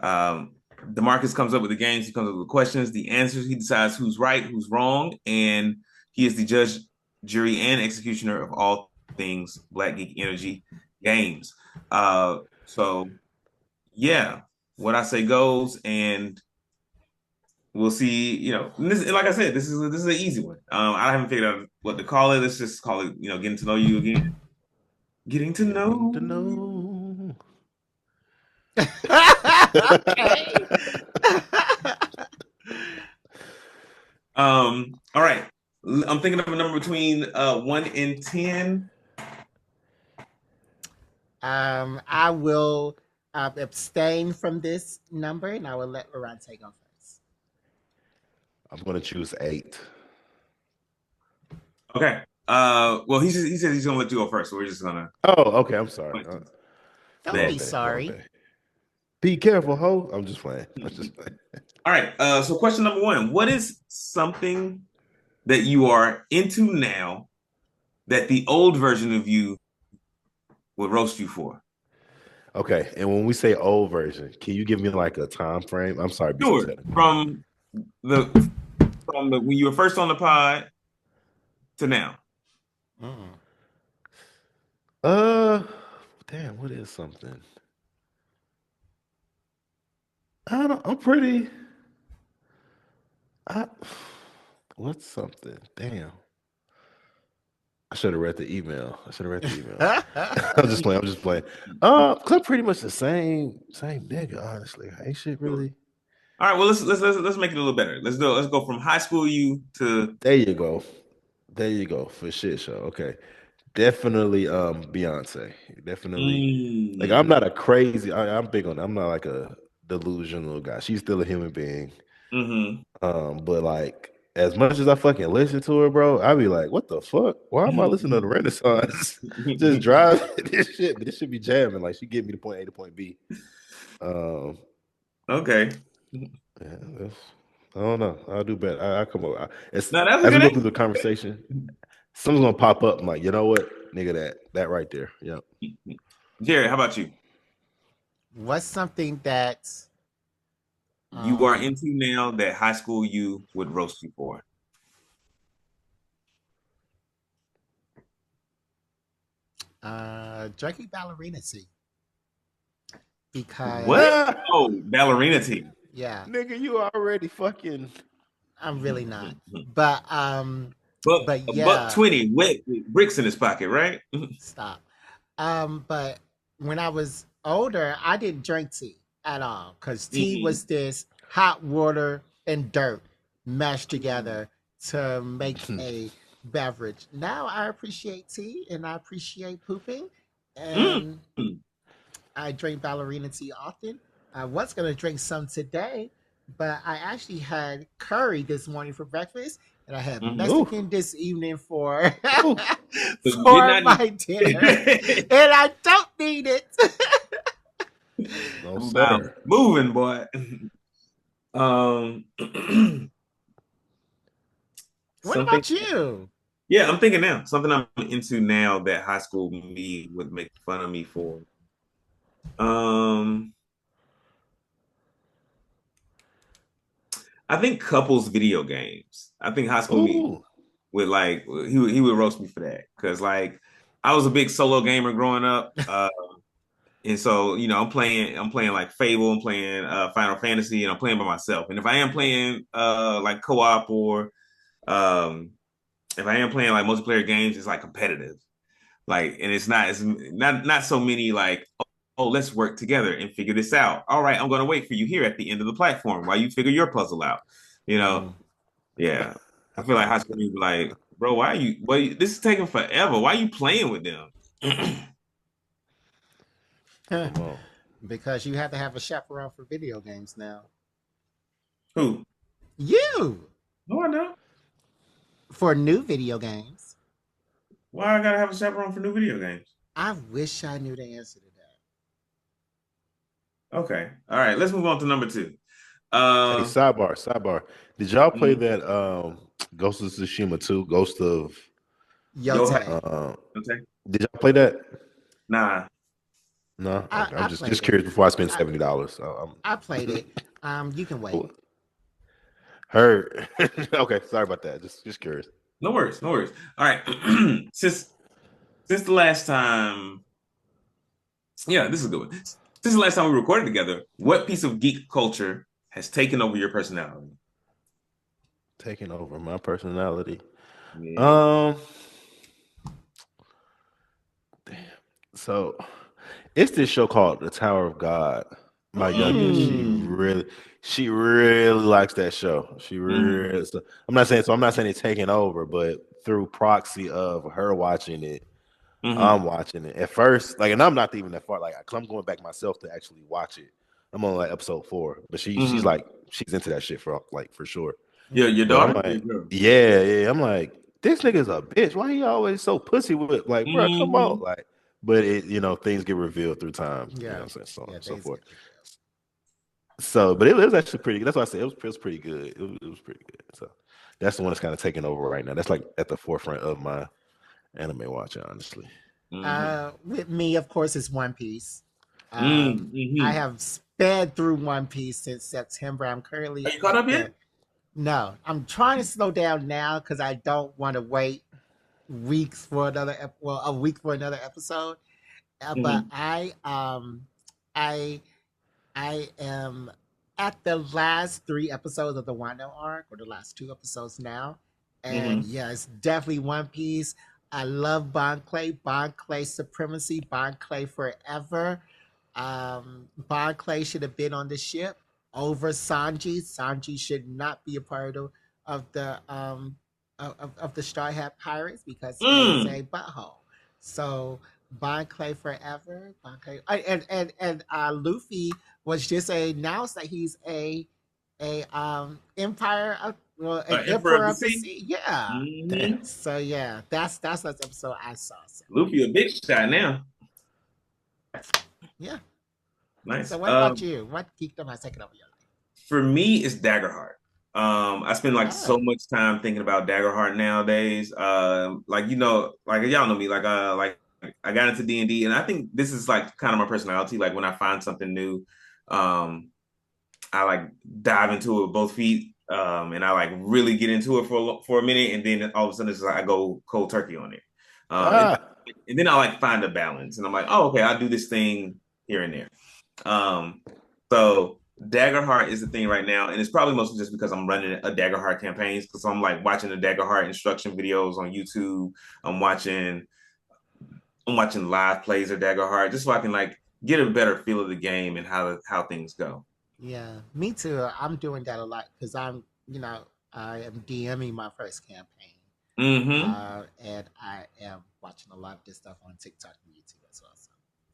C: DeMarcus comes up with the games, he comes up with the questions, the answers, he decides who's right, who's wrong, and he is the judge, jury, and executioner of all things Black Geek Energy games. So yeah, what I say goes, and we'll see. Like I said, this is an easy one. I haven't figured out what to call it. Let's just call it, getting to know you again. Getting to know.
A: Okay.
C: All right. I'm thinking of a number between 1 and 10.
A: I will abstain from this number, and I will let Loronta go first.
B: I'm gonna choose 8.
C: Okay. Well, he says he's gonna let you go first, so we're just gonna.
B: Oh, okay. I'm sorry.
A: Don't
C: that.
A: be sorry.
B: Be careful, ho. I'm just playing.
C: All right. So question number 1: what is something that you are into now that the old version of you would roast you for?
B: Okay. And when we say old version, can you give me like a time frame? I'm sorry, be so
C: Sure.
B: technical.
C: From the when you were first on the pod to now.
B: Damn, what is something? I'm pretty. What's something? Damn. I should have read the email. I'm just playing. Cause I'm pretty much the same nigga, honestly. Ain't shit really.
C: All right, well let's make it a little better. Let's go from high school you to.
B: There you go. For shit show. Okay. Definitely Beyonce. Definitely. Like I'm not a crazy I'm big on I'm not like a delusional guy. She's still a human being. But like as much as I fucking listen to her, bro, I be like, what the fuck? Why am I listening to the Renaissance? Just drive this shit, but this should be jamming. Like she get me to point A to point B.
C: Okay.
B: Yeah, I don't know. I'll do better. I come up. As
C: No, that's
B: we
C: good.
B: go through the conversation, something's gonna pop up. I'm like, you know what, nigga, that right there. Yep.
C: Jerry, how about you?
A: What's something that
C: you are into now that high school you would roast you for?
A: Drinking ballerina tea. Because
C: what? Oh, ballerina tea.
A: Yeah.
B: Nigga, you already fucking.
A: I'm really not. But
C: yeah. $1.20 wet with bricks in his pocket, right?
A: Stop. But when I was older, I didn't drink tea at all because tea was this hot water and dirt mashed together to make a beverage. Now I appreciate tea and I appreciate pooping, and I drink ballerina tea often. I was gonna drink some today, but I actually had curry this morning for breakfast, and I had Mexican this evening for for my dinner, and I don't need it.
B: No, sir.
C: Moving, boy.
A: What about you?
C: Yeah, I'm thinking now. Something I'm into now that high school me would make fun of me for. I think couples video games. I think high school me would like he would roast me for that because like I was a big solo gamer growing up, and so you know I'm playing like Fable, I'm playing Final Fantasy, and I'm playing by myself. And if I am playing like co-op or if I am playing like multiplayer games, it's like competitive, like, and it's not so many like. Oh, let's work together and figure this out. All right, I'm going to wait for you here at the end of the platform while you figure your puzzle out. You know, yeah. I feel like high school people like, bro, why are you? Well, this is taking forever. Why are you playing with them?
A: Because you have to have a chaperone for video games now.
C: Who?
A: You.
C: No, I don't.
A: For new video games.
C: Why I gotta have a chaperone for new video games?
A: I wish I knew the answer to that.
C: Okay. All right. Let's move on to number 2.
B: Hey, sidebar. Did y'all play that Ghost of Tsushima 2, Ghost of
A: Yote?
B: Did y'all play that?
C: Nah.
B: No. Okay. I'm just curious before I spend $70. So
A: I played it. You can wait.
B: Heard. Okay, sorry about that. Just curious.
C: No worries. All right. Since the last time, yeah, this is a good one. Since the last time we recorded together, what piece of geek culture has taken over your personality?
B: Taking over my personality. Yeah. Damn. So it's this show called The Tower of God. My youngest, she really likes that show. She really. I'm not saying it's taking over, but through proxy of her watching it, I'm watching it at first, like, and I'm not even that far, like, cause I'm going back myself to actually watch it. I'm on like episode 4, but she's like she's into that shit for sure.
C: Yeah, your
B: But I'm
C: daughter?
B: like, yeah. I'm like, this nigga's a bitch. Why he always so pussy with it? Like, bro, come on, like. But it, things get revealed through time.
A: Yeah.
B: You know what I'm saying? So on and so forth.
A: Get
B: So, but it was actually pretty good. That's why I said it was pretty good. It was pretty good. So that's the one that's kind of taking over right now. That's like at the forefront of my anime watching, honestly.
A: With me, of course, is One Piece. I have sped through One Piece since September. I'm currently.
C: Are you caught up yet?
A: No, I'm trying to slow down now because I don't want to wait weeks for a week for another episode. But I am at the last 3 episodes of the Wano arc, or the last 2 episodes now, and yeah, it's definitely One Piece. I love Bon Clay supremacy, Bon Clay forever. Bon Clay should have been on the ship over Sanji. Sanji should not be a part of the Straw Hat Pirates because he is a butthole. So Bon Clay forever. Bon Clay, and Luffy was just announced that he's a Empire of an Emperor of the Sea. Yeah. So yeah, that's last episode I saw. So.
C: Luffy a big shot now.
A: Yeah.
C: Nice.
A: So what about you? What geekdom has taken over your life?
C: For me, it's Daggerheart. I spend so much time thinking about Daggerheart nowadays. Like y'all know me. Like I got into D&D, and I think this is like kind of my personality. Like when I find something new, I like dive into it with both feet, and I like really get into it for a minute, and then all of a sudden it's like I go cold turkey on it. And then I like find a balance, and I'm like, oh, okay, I'll do this thing here and there. So Daggerheart is the thing right now, and it's probably mostly just because I'm running a Daggerheart campaigns, because I'm like watching the Daggerheart instruction videos on YouTube. I'm watching live plays of Daggerheart just so I can like get a better feel of the game and how things go.
A: Yeah, me too. I'm doing that a lot because I am DMing my first campaign, and I am watching a lot of this stuff on TikTok and YouTube as well. So,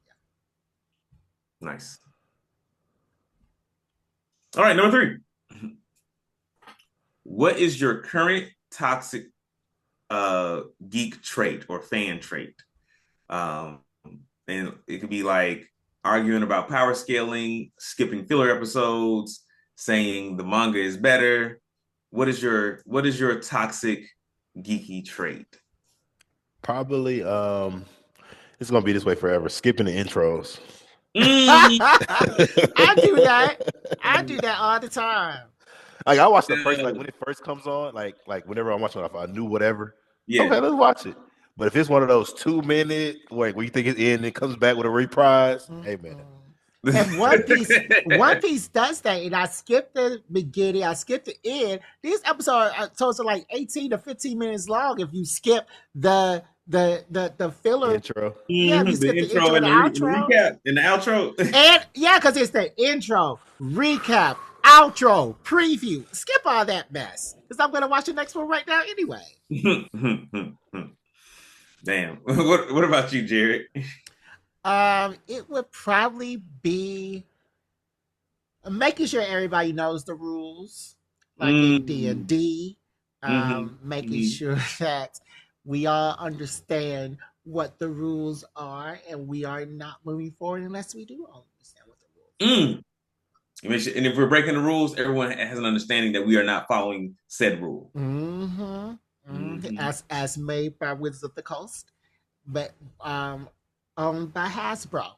A: yeah.
C: Nice. All right, number 3. What is your current toxic geek trait or fan trait? And it could be like arguing about power scaling, skipping filler episodes, saying the manga is better. What is your toxic geeky trait?
B: Probably it's gonna be this way forever. Skipping the intros.
A: I do that all the time.
B: Like I watch the first, like when it first comes on, like whenever I'm watching, if I knew whatever,
C: yeah,
B: okay, let's watch it. But if it's one of those 2-minute, where you think it's in, and it comes back with a reprise, hey man.
A: And One Piece does that, and I skipped the beginning, I skipped the end. These episodes are like 18 to 15 minutes long. If you skip the filler
B: intro,
A: yeah, you skip the intro and the outro,
C: recap and the outro,
A: and yeah, because it's the intro, recap, outro, preview. Skip all that mess because I'm gonna watch the next one right now anyway.
C: Damn. What about you, Jared?
A: It would probably be making sure everybody knows the rules, like in D&D. Making sure that we all understand what the rules are, and we are not moving forward unless we do understand what the rules are.
C: And if we're breaking the rules, everyone has an understanding that we are not following said rule.
A: As made by Wizards of the Coast, but owned by Hasbro.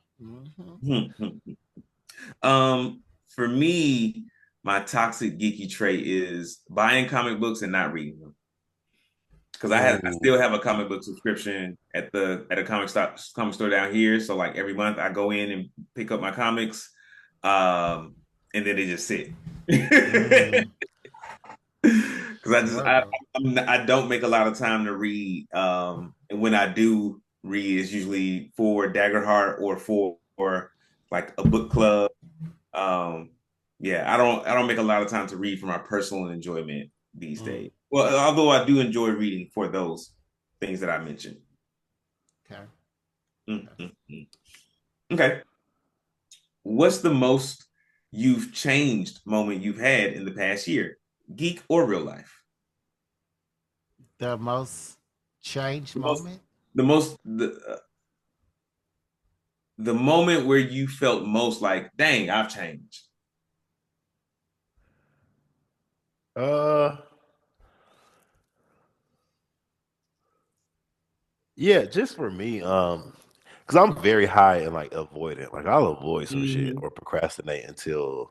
C: For me, my toxic geeky trait is buying comic books and not reading them. Because I still have a comic book subscription at a comic store down here. So like every month I go in and pick up my comics, and then they just sit. Because I don't make a lot of time to read, and when I do read, it's usually for Daggerheart or for like a book club. Yeah, I don't make a lot of time to read for my personal enjoyment these days. Well, although I do enjoy reading for those things that I mentioned.
A: Okay.
C: Mm-hmm. Okay. What's the most you've changed moment you've had in the past year? Geek or real life?
A: The most changed
C: The most,
A: moment.
C: the most, the moment where you felt most like, dang, I've changed.
B: Uh, yeah, just for me, because I'm very high and like avoidant. Like I'll avoid some shit
C: Mm-hmm.
B: or procrastinate until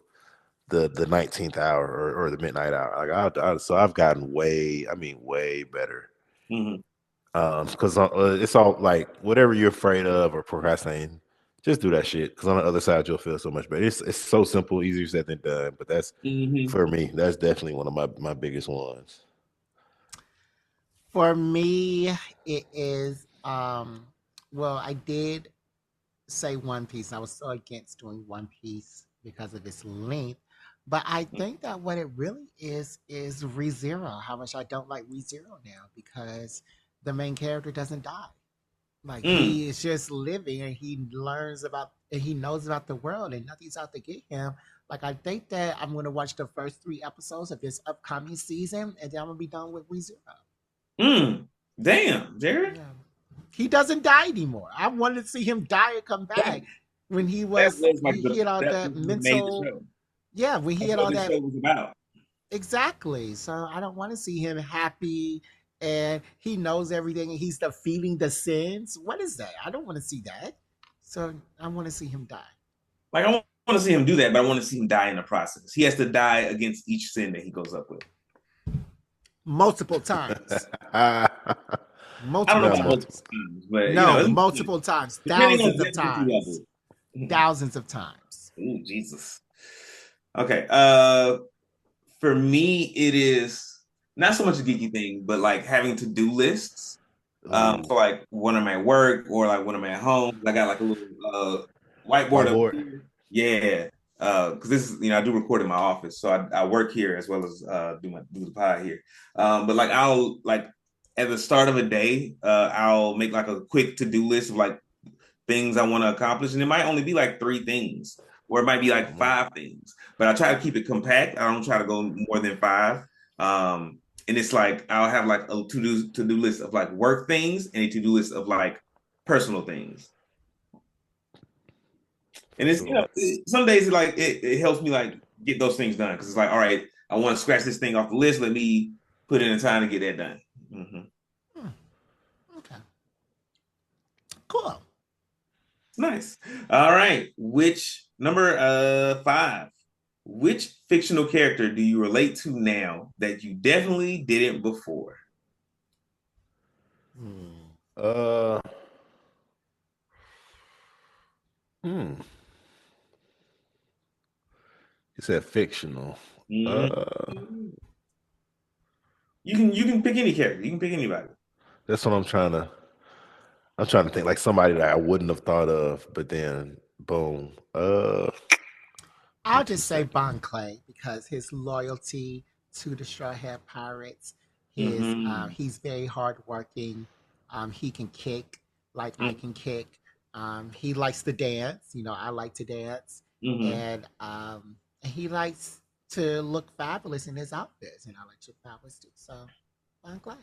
B: the 19th hour or the midnight hour. Like so I've gotten way, I mean, way better.
C: Mm-hmm.
B: Because it's all like whatever you're afraid of or procrastinating, just do that shit. Because on the other side, you'll feel so much better. It's so simple, easier said than done. But that's
C: Mm-hmm.
B: for me. That's definitely one of my biggest ones.
A: For me, it is well, I did say One Piece. I was so against doing One Piece because of its length. But I think that what it really is ReZero. How much I don't like ReZero now because the main character doesn't die. Like
C: Mm.
A: he is just living and he learns about and he knows about the world and nothing's out to get him. Like I think that I'm gonna watch the first 3 episodes of this upcoming season and then I'm gonna be done with ReZero.
C: Mm. Damn, Jared.
A: Yeah. He doesn't die anymore. I wanted to see him die and come
C: That,
A: back when
C: that was like
A: he had all
C: that
A: that
C: was what made the
A: mental,
C: show.
A: yeah, when he
C: That's
A: had
C: what
A: all
C: the
A: that
C: show was about.
A: exactly. So I don't want to see him happy and he knows everything and he's defeating the sins. What is that? I don't want to see that. So I want to see him die.
C: Like I want to see him do that, but I want to see him die in the process. He has to die against each sin that he goes up with.
A: Multiple times.
C: I don't know
A: Multiple
B: Not
C: about multiple
B: multiple.
A: times.
C: times, but you
A: No,
C: know,
A: multiple times.
C: depending on
A: Thousands of
C: difficulty
A: times.
C: level.
A: Thousands of times.
C: Ooh, Jesus. Okay. For me, it is not so much a geeky thing, but like having to-do lists.
B: Ooh,
C: For like when I'm at work or like when I'm at home. I got like a little whiteboard up
B: whiteboard.
C: here. Yeah. Because this is, I do record in my office. So I work here as well as do the pod here. But like I'll like at the start of a day, I'll make like a quick to-do list of like things I want to accomplish. And it might only be like 3 things, or it might be like
B: Mhm.
C: 5 things. But I try to keep it compact. I don't try to go more than five. And it's like I'll have like a to do list of like work things and a to do list of like personal things.
B: For
C: And it's
B: sure.
C: some days it helps me like get those things done because it's like, all right, I want to scratch this thing off the list. Let me put in the time to get that done. Mm-hmm.
A: Hmm, okay. Cool.
C: Nice. All right. Which number 5? Which fictional character do you relate to now that you definitely didn't before?
A: Hmm.
B: Uh, hmm. You said fictional. Uh,
C: Mhm. You can pick any character. You can pick anybody.
B: that's what I'm trying to. I'm trying to think like somebody that I wouldn't have thought of, but then boom. Give me
A: I'll
B: two
A: just say
B: seconds.
A: Bon Clay because his loyalty to the Straw Hat Pirates,
C: Mm-hmm.
A: he's very hardworking. He can kick like I can kick. He likes to dance. You know, I like to dance,
C: Mm-hmm.
A: and he likes to look fabulous in his outfits, and I like to look fabulous too. So Bon Clay.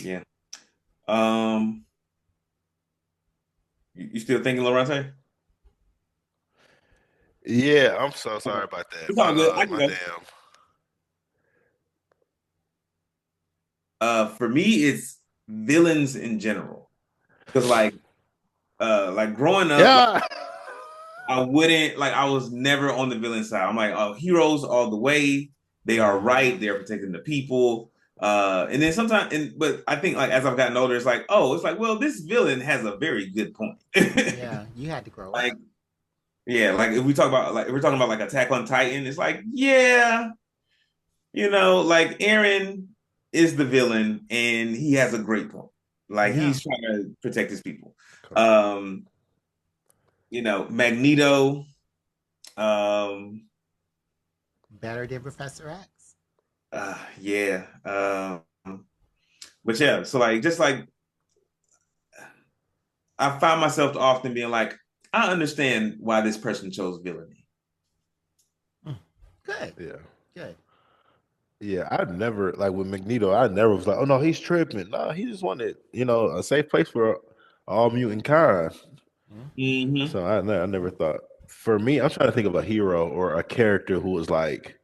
C: Yeah. Um, you still thinking Lorente?
B: Yeah, I'm so
C: Okay.
B: sorry about that.
C: It's all good. I can
B: My
C: go.
B: damn.
C: For me, it's villains in general. Because like growing up, like
B: Yeah.
C: I wouldn't like I was never on the villain side. I'm like, oh, heroes all the way. They are
A: Mm-hmm.
C: right. They're protecting the people. And then sometimes, but I think like as I've gotten older, it's like, oh, it's like, well, this villain has a very good point.
A: Yeah, you had to grow
C: Like,
A: up.
C: yeah, like if we're talking about like Attack on Titan, it's like, yeah, like Aaron is the villain and he has a great point. Like
A: Yeah,
C: he's trying to protect his people. Um, Magneto, um,
A: better than Professor X.
C: yeah. But yeah, so like just like I found myself often being like, I understand why this person chose villainy.
A: Good.
B: Yeah.
A: Good.
B: Yeah, I never like with Magneto. I never was like, oh no, he's tripping. No, he just wanted, a safe place for all mutant kind.
C: Mm-hmm.
B: So I never thought. For me, I'm trying to think of a hero or a character who was like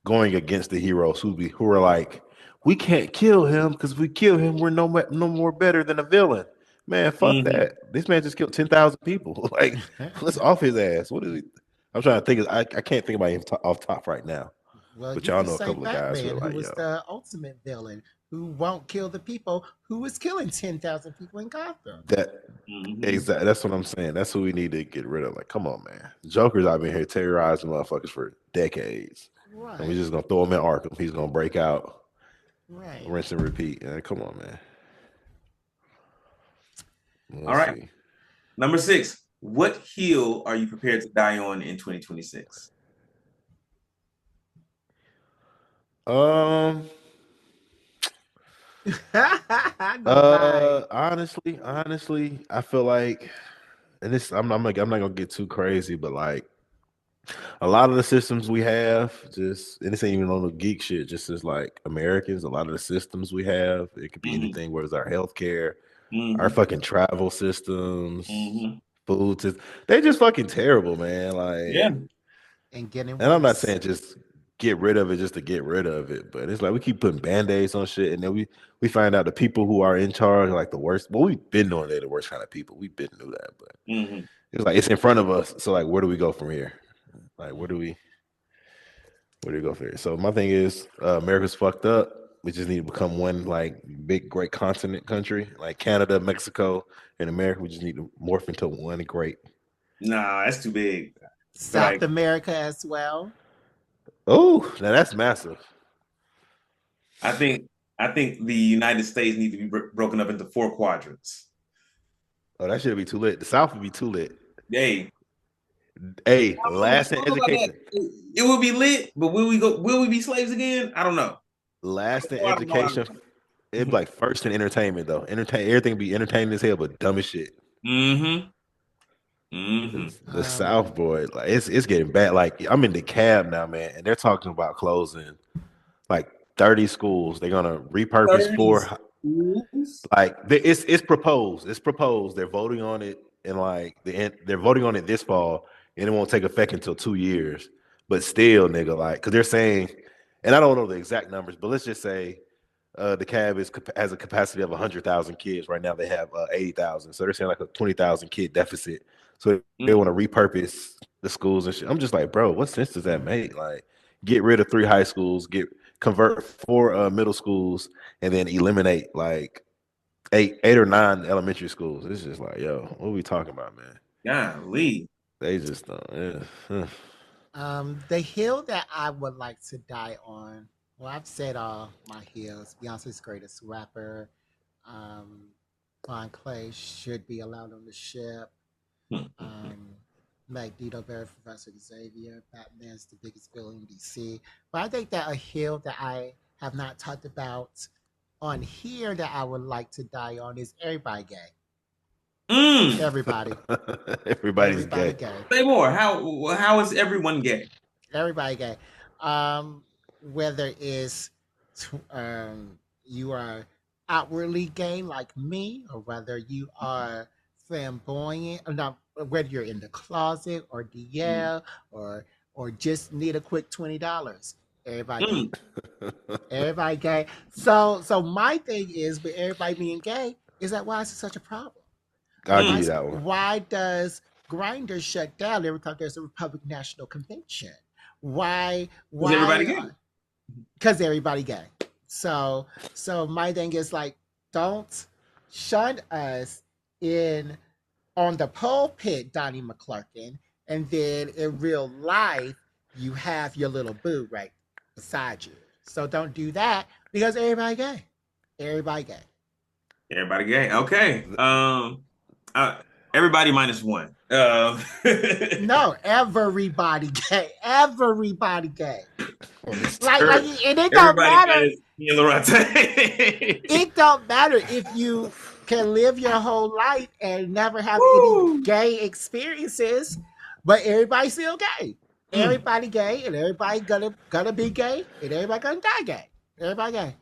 B: going against the heroes who were like, we can't kill him because if we kill him, we're no more better than a villain. Man, fuck
C: Mm-hmm.
B: that. This man just killed 10,000 people. Like, let's off his ass. What is he? I'm trying to think. I can't think about him off top right now.
A: Well,
B: But
A: you
B: y'all
A: could
B: know a
A: say
B: couple of guys who
A: Batman,
B: are
A: who
B: like,
A: was
B: yo,
A: the ultimate villain, who won't kill the people who was killing 10,000 people in Gotham.
B: that
C: Mm-hmm.
B: exactly. That's what I'm saying. That's who we need to get rid of. Like, come on, man. Joker's out been here terrorizing motherfuckers for decades, and we
A: Right.
B: just gonna throw him in Arkham. He's gonna break out,
A: Right.
B: rinse and repeat. Come on, man.
C: All
B: Let's
C: right.
B: see.
C: Number 6. What hill are you prepared to die on in 2026?
B: Um.
A: No lie.
B: Honestly, I feel like, and this, I'm not gonna get too crazy, but like a lot of the systems we have, just, and this ain't even on the geek shit, just as like Americans, a lot of the systems we have, it could be
C: Mm-hmm.
B: anything, whether it's our healthcare, our
C: Mm-hmm.
B: fucking travel systems,
C: Mm-hmm.
B: food systems, they just fucking terrible, man.
C: Yeah.
B: Like,
A: And getting
B: and I'm not
A: worse.
B: saying just get rid of it just to get rid of it, but it's like we keep putting band-aids on shit, and then we find out the people who are in charge are like the worst. Well, we've been knowing they're the worst kind of people. We've been knew that, but
C: Mm-hmm.
B: it's like it's in front of us. So like, where do we go from here? Like, where do we go from here? So my thing is, America's fucked up. We just need to become one like big great continent country, like Canada, Mexico, and America. We just need to morph into one great.
C: Nah, that's too big. But
A: South
C: like,
A: America as well.
B: Oh, now that's massive.
C: I think I think the United States need to be broken up into 4 quadrants.
B: Oh, that should be too lit. The South would be too lit.
C: Hey,
B: Hey,
C: I
B: last in
C: don't know about that.
B: education.
C: It will be lit, but will we go? Will we be slaves again? I don't know.
B: Last in
C: I don't know.
B: education. It'd be like first in entertainment though. Everything be entertaining as hell, but dumb as shit.
C: Mm-hmm. Mm-hmm.
B: The South, boy, like it's getting bad. Like I'm in the cab now, man, and they're talking about closing like 30 schools. They're gonna repurpose
C: 30
B: four.
C: schools.
B: Like it's proposed. It's proposed. They're voting on it, and like they're voting on it this fall, and it won't take effect until 2 years. But still, nigga, like, because they're saying, and I don't know the exact numbers, but let's just say the cab has a capacity of 100,000 kids. Right now, they have 80,000, so they're saying like a 20,000 kid deficit. So they want to repurpose the schools and shit. I'm just like, bro, what sense does that make? Like, get rid of 3 high schools, convert 4 middle schools, and then eliminate like eight or 9 elementary schools. It's just like, yo, what are we talking about, man?
C: Golly.
B: They just don't. Yeah.
A: The hill that I would like to die on. Well, I've said all my hills. Beyonce's greatest rapper. Um, Von Clay should be allowed on the ship. Magneto, very Professor Xavier. Batman's the biggest villain in DC. But I think that a hill that I have not talked about on here that I would like to die on is everybody gay. Everybody.
B: Everybody's
A: Everybody
B: gay.
A: gay.
C: Say more. How is everyone gay?
A: Everybody gay. Whether it's you are outwardly gay like me, or whether you are flamboyant, or not, whether you're in the closet or DL or just need a quick $20. Everybody gay. Everybody gay. So my thing is with everybody being gay is that why is it such a problem?
B: I'll give you that one.
A: Why does Grindr shut down every time there's a Republican National Convention? Why?
C: Everybody gay?
A: Because everybody gay. So my thing is like, don't shun us in on the pulpit, Donnie McClurkin, and then in real life you have your little boo right beside you. So don't do that because everybody gay. Everybody gay.
C: Everybody gay. Okay. Everybody minus one.
A: No, everybody gay. Everybody gay.
B: on this
A: like,
B: turf.
A: and it don't
C: Everybody
A: matter.
C: is Loronta.
A: It don't matter if you can live your whole life and never have any
C: Woo!
A: gay experiences, but everybody's still gay. Everybody gay, and everybody gonna be gay, and everybody gonna die gay. Everybody gay.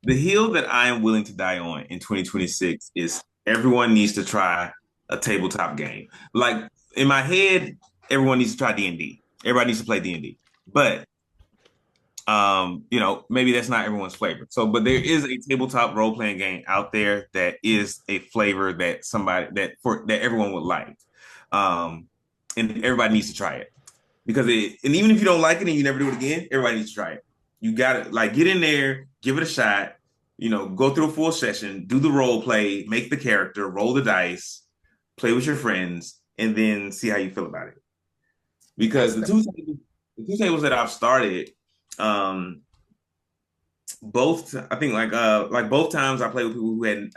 C: The hill that I am willing to die on in 2026 is everyone needs to try a tabletop game. Like in my head, everyone needs to try D&D. Everybody needs to play D&D. But maybe that's not everyone's flavor. So, but there is a tabletop role-playing game out there that is a flavor that that everyone would like. And everybody needs to try it. And even if you don't like it and you never do it again, everybody needs to try it. You got to get in there, give it a shot, go through a full session, do the role play, make the character, roll the dice, play with your friends, and then see how you feel about it. Because the two tables that I've started, both times I played with people who had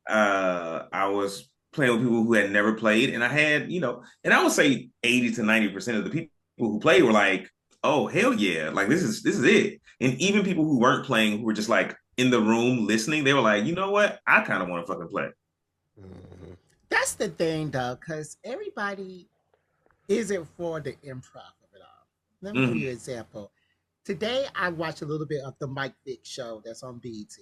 C: I was playing with people who had never played, and I had and I would say 80 to 90% of the people who played were like, oh hell yeah, like this is it. And even people who weren't playing, who were just like in the room listening, they were like, you know what, I kind of want to fucking play.
A: That's the thing though, because everybody isn't for the improv of it all. Let me give you an example. Today I watched a little bit of the Mike Vick show that's on BET.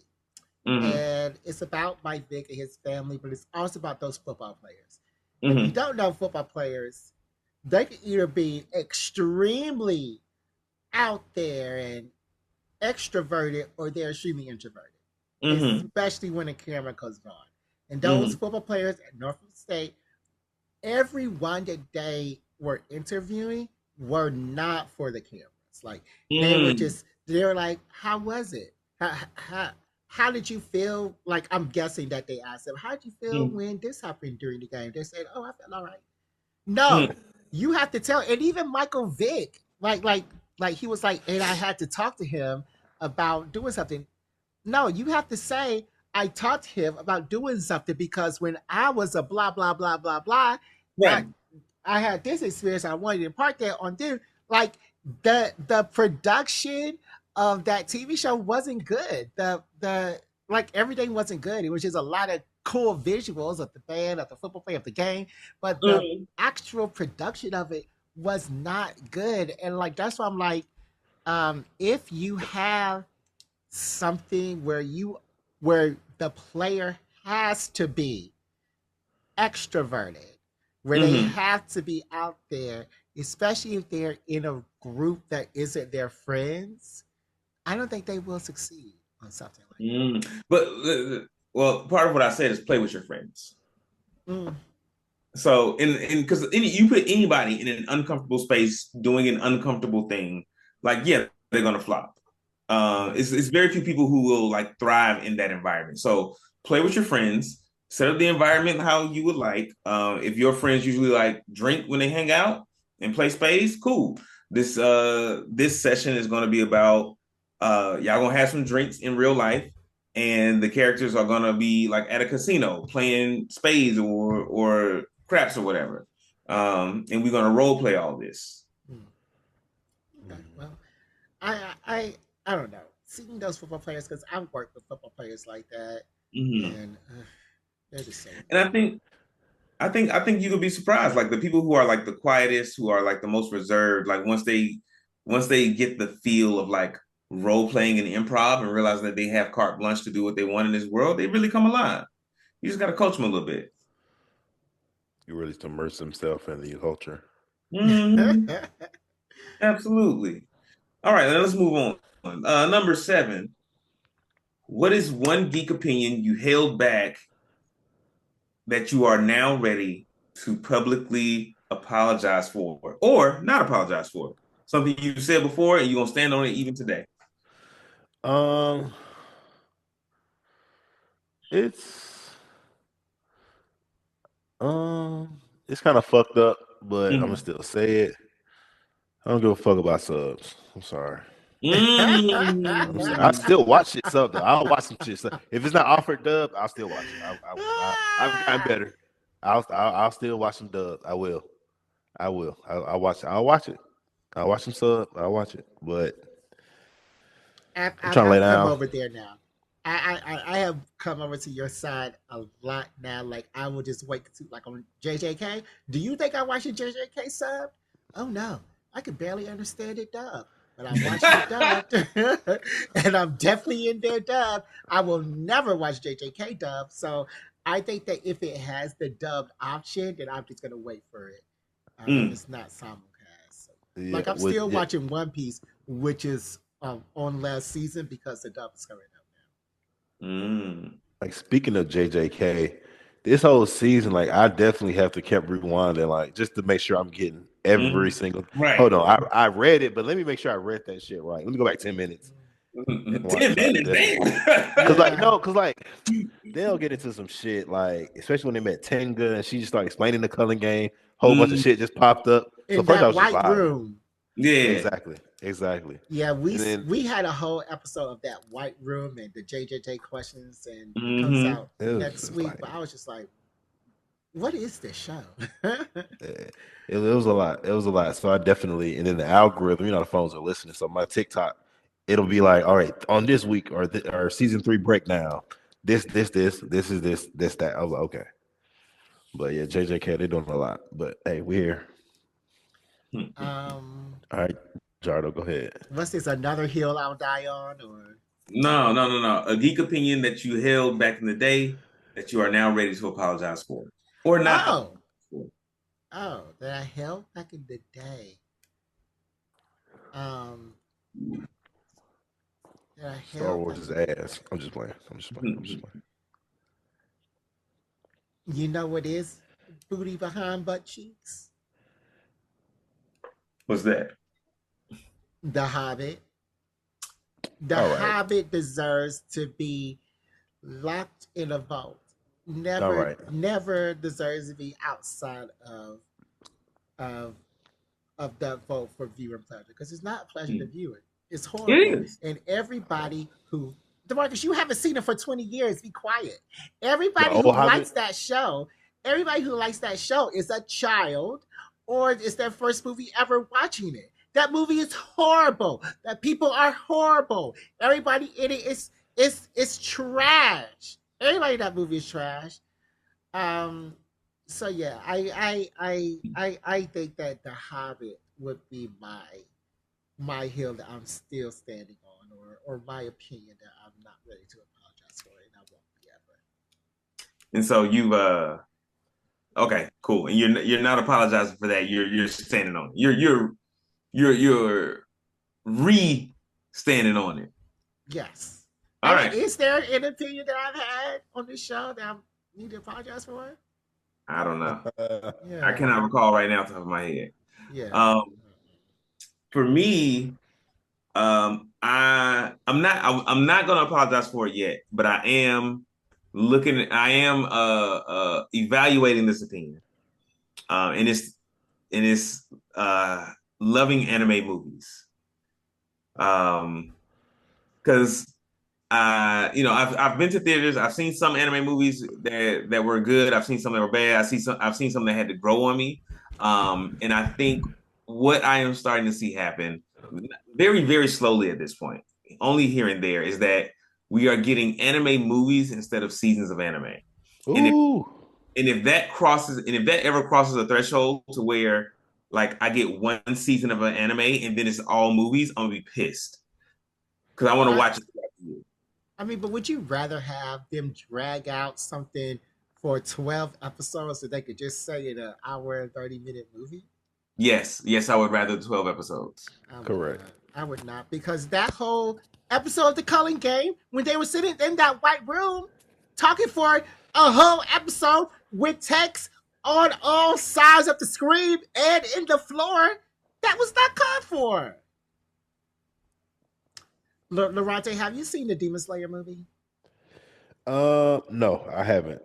A: And it's about Mike Vick and his family, but it's also about those football players. If you don't know football players, they can either be extremely out there and extroverted, or they're extremely introverted, especially when the camera goes on. And those football players at Norfolk State, everyone that they were interviewing were not for the cameras. Like they were like, how was it? How did you feel? Like, I'm guessing that they asked them, how did you feel when this happened during the game? They said, oh, I felt all right. No, you have to tell. And even Michael Vick, like he was like, and I had to talk to him about doing something. No, you have to say, I talked to him about doing something because when I was a blah, blah, blah, blah, blah, I had this experience. I wanted to impart that on them. Like, the production of that TV show wasn't good. The everything wasn't good. It was just a lot of cool visuals of the band, of the football play, of the game, but the actual production of it was not good. And like that's why I'm like, if you have something where the player has to be extroverted, where they have to be out there, especially if they're in a group that isn't their friends, I don't think they will succeed on something like that.
C: But part of what I said is play with your friends. So, because you put anybody in an uncomfortable space doing an uncomfortable thing, like they're gonna flop. It's very few people who will like thrive in that environment. So play with your friends, set up the environment how you would like. If your friends usually like drink when they hang out and play spades, cool. This session is going to be about y'all gonna have some drinks in real life, and the characters are gonna be like at a casino playing spades or craps or whatever. And we're gonna role play all this.
A: Okay, well, I don't know. Seeing those football players, because I've worked with football players like that, and they're the same.
C: And I think you could be surprised. Like the people who are like the quietest, who are like the most reserved, like once they get the feel of like role playing and improv and realize that they have carte blanche to do what they want in this world, they really come alive. You just got to coach them a little bit.
B: You really immerse themselves in the culture.
C: Absolutely. All right, let's move on. Number 7. What is one geek opinion you held back that you are now ready to publicly apologize for, or not apologize for? Something you said before and you're gonna stand on it even today.
B: It's kind of fucked up, but I'm gonna still say it. I don't give a fuck about subs. I'm sorry. I still watch it sub though. I'll watch some shit. If it's not offered dub, I'll still watch it. I've gotten better. I'll still watch some dub. I will. I will. I'll watch it. I'll watch it. I'll watch some sub. I'll watch it. But I'm trying to lay
A: I've come
B: down.
A: over there now. I have come over to your side a lot now. Like I will just wait to like on JJK. Do you think I'm watching JJK sub? Oh no, I can barely understand it dub, but I'm watching it dub, and I'm definitely in there dub. I will never watch JJK dub. So I think that if it has the dubbed option, then I'm just gonna wait for it. If it's not simulcast, so,
B: Yeah,
A: like I'm
B: with
A: still
B: yeah,
A: watching One Piece, which is on last season because the dub is coming up
C: Mm.
B: like speaking of JJK, this whole season, like I definitely have to keep rewinding, like just to make sure I'm getting every
C: Mm.
B: single.
C: Right.
B: Hold on, I read it, but let me make sure I read that shit right. Let me go back 10 minutes and watch
C: 10
B: it. Like
C: minutes,
B: definitely,
C: damn.
B: cause like
A: now.
B: no, cause like they'll get into some shit, like especially when they met Tenga and she just started explaining the Culling game. Whole bunch of
C: Mm.
B: shit just popped up. So
A: In
B: first I
A: that
B: was just
A: white
B: vibing.
A: room.
C: Yeah.
B: Exactly.
A: Yeah,
B: And then
A: we had a whole episode of that white room and the JJJ questions, and it comes
C: Mm-hmm.
A: out
B: it
A: next
B: was
A: week.
B: like
A: But I was just like, what is this show?
B: it was a lot. It was a lot. So I definitely, and then the algorithm, the phones are listening. So my TikTok, it'll be like, all right, on this week or season 3 breakdown, this is this, that. I was like, okay. But yeah, JJK, they're doing a lot. But hey, we're here.
A: um,
B: All right, Jardo, go ahead.
A: what's this? Another hill I'll die on, or
C: No. A geek opinion that you held back in the day that you are now ready to apologize for. Or not apologize
A: oh,
C: for.
A: that I held back in the day. Um, that I
B: Star
A: held
B: Wars
A: back.
B: is ass. I'm just playing. I'm just playing.
A: You know what is booty behind butt cheeks?
C: What's that?
A: The Hobbit. The
B: All right.
A: Hobbit deserves to be locked in a vault.
B: All right.
A: Never deserves to be outside of of that vote for viewer pleasure because it's not a pleasure to view it. It's horrible,
C: It is.
A: and everybody who DeMarcus, you haven't seen it for 20 years. Be quiet.
B: The
A: Everybody who
B: old
A: likes
B: Hobbit.
A: that show, is a child, or it's their first movie ever watching it. That movie is horrible. That people are horrible. Everybody in it is trash. Everybody in that movie is trash. Um, so yeah, I think that The Hobbit would be my hill that I'm still standing on, or my opinion that I'm not ready to apologize for, and I won't be ever.
C: And so you've okay, cool. And you're not apologizing for that. You're standing on it. You're re standing on it.
A: Yes.
C: All
A: I mean,
C: right.
A: is there an opinion that I've had on this show that I need to apologize for?
C: I don't know.
A: Yeah.
C: I cannot recall right now off the top of my head.
A: Yeah.
C: For me, I'm not gonna apologize for it yet, but I am evaluating this opinion. And it's loving anime movies. Because I've been to theaters. I've seen some anime movies that were good. I've seen some that were bad. I've seen some that had to grow on me. And I think what I am starting to see happen very, very slowly at this point, only here and there, is that we are getting anime movies instead of seasons of anime.
B: Ooh.
C: And if that ever crosses a threshold to where like I get one season of an anime and then it's all movies, I'm gonna be pissed because I want to watch it.
A: I mean, but would you rather have them drag out something for 12 episodes so they could just say it an hour and 30-minute movie?
C: Yes, I would rather 12 episodes.
B: Correct.
A: I would not, because that whole episode of the Culling Game, when they were sitting in that white room talking for a whole episode with text on all sides of the screen and in the floor, that was not called for. Loronta, have you seen the Demon Slayer movie?
B: No, I haven't.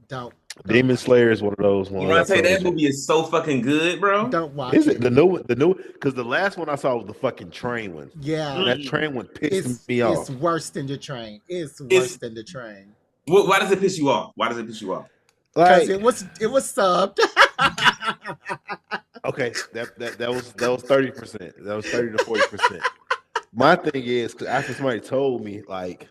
A: Don't
B: Demon Slayer is one of those
C: When
B: ones
C: I
B: I
C: say that
B: told you.
C: movie is so fucking good, bro.
A: Don't watch
B: Is
A: it.
B: it the new one? Because the last one I saw was the fucking train one.
A: Yeah.
B: And that train one pissed me off.
A: It's worse than the train. It's worse than the train.
C: Why does it piss you off?
A: Because it was subbed.
B: okay. That was 30%. That was 30 to 40%. My thing is, because after somebody told me, like,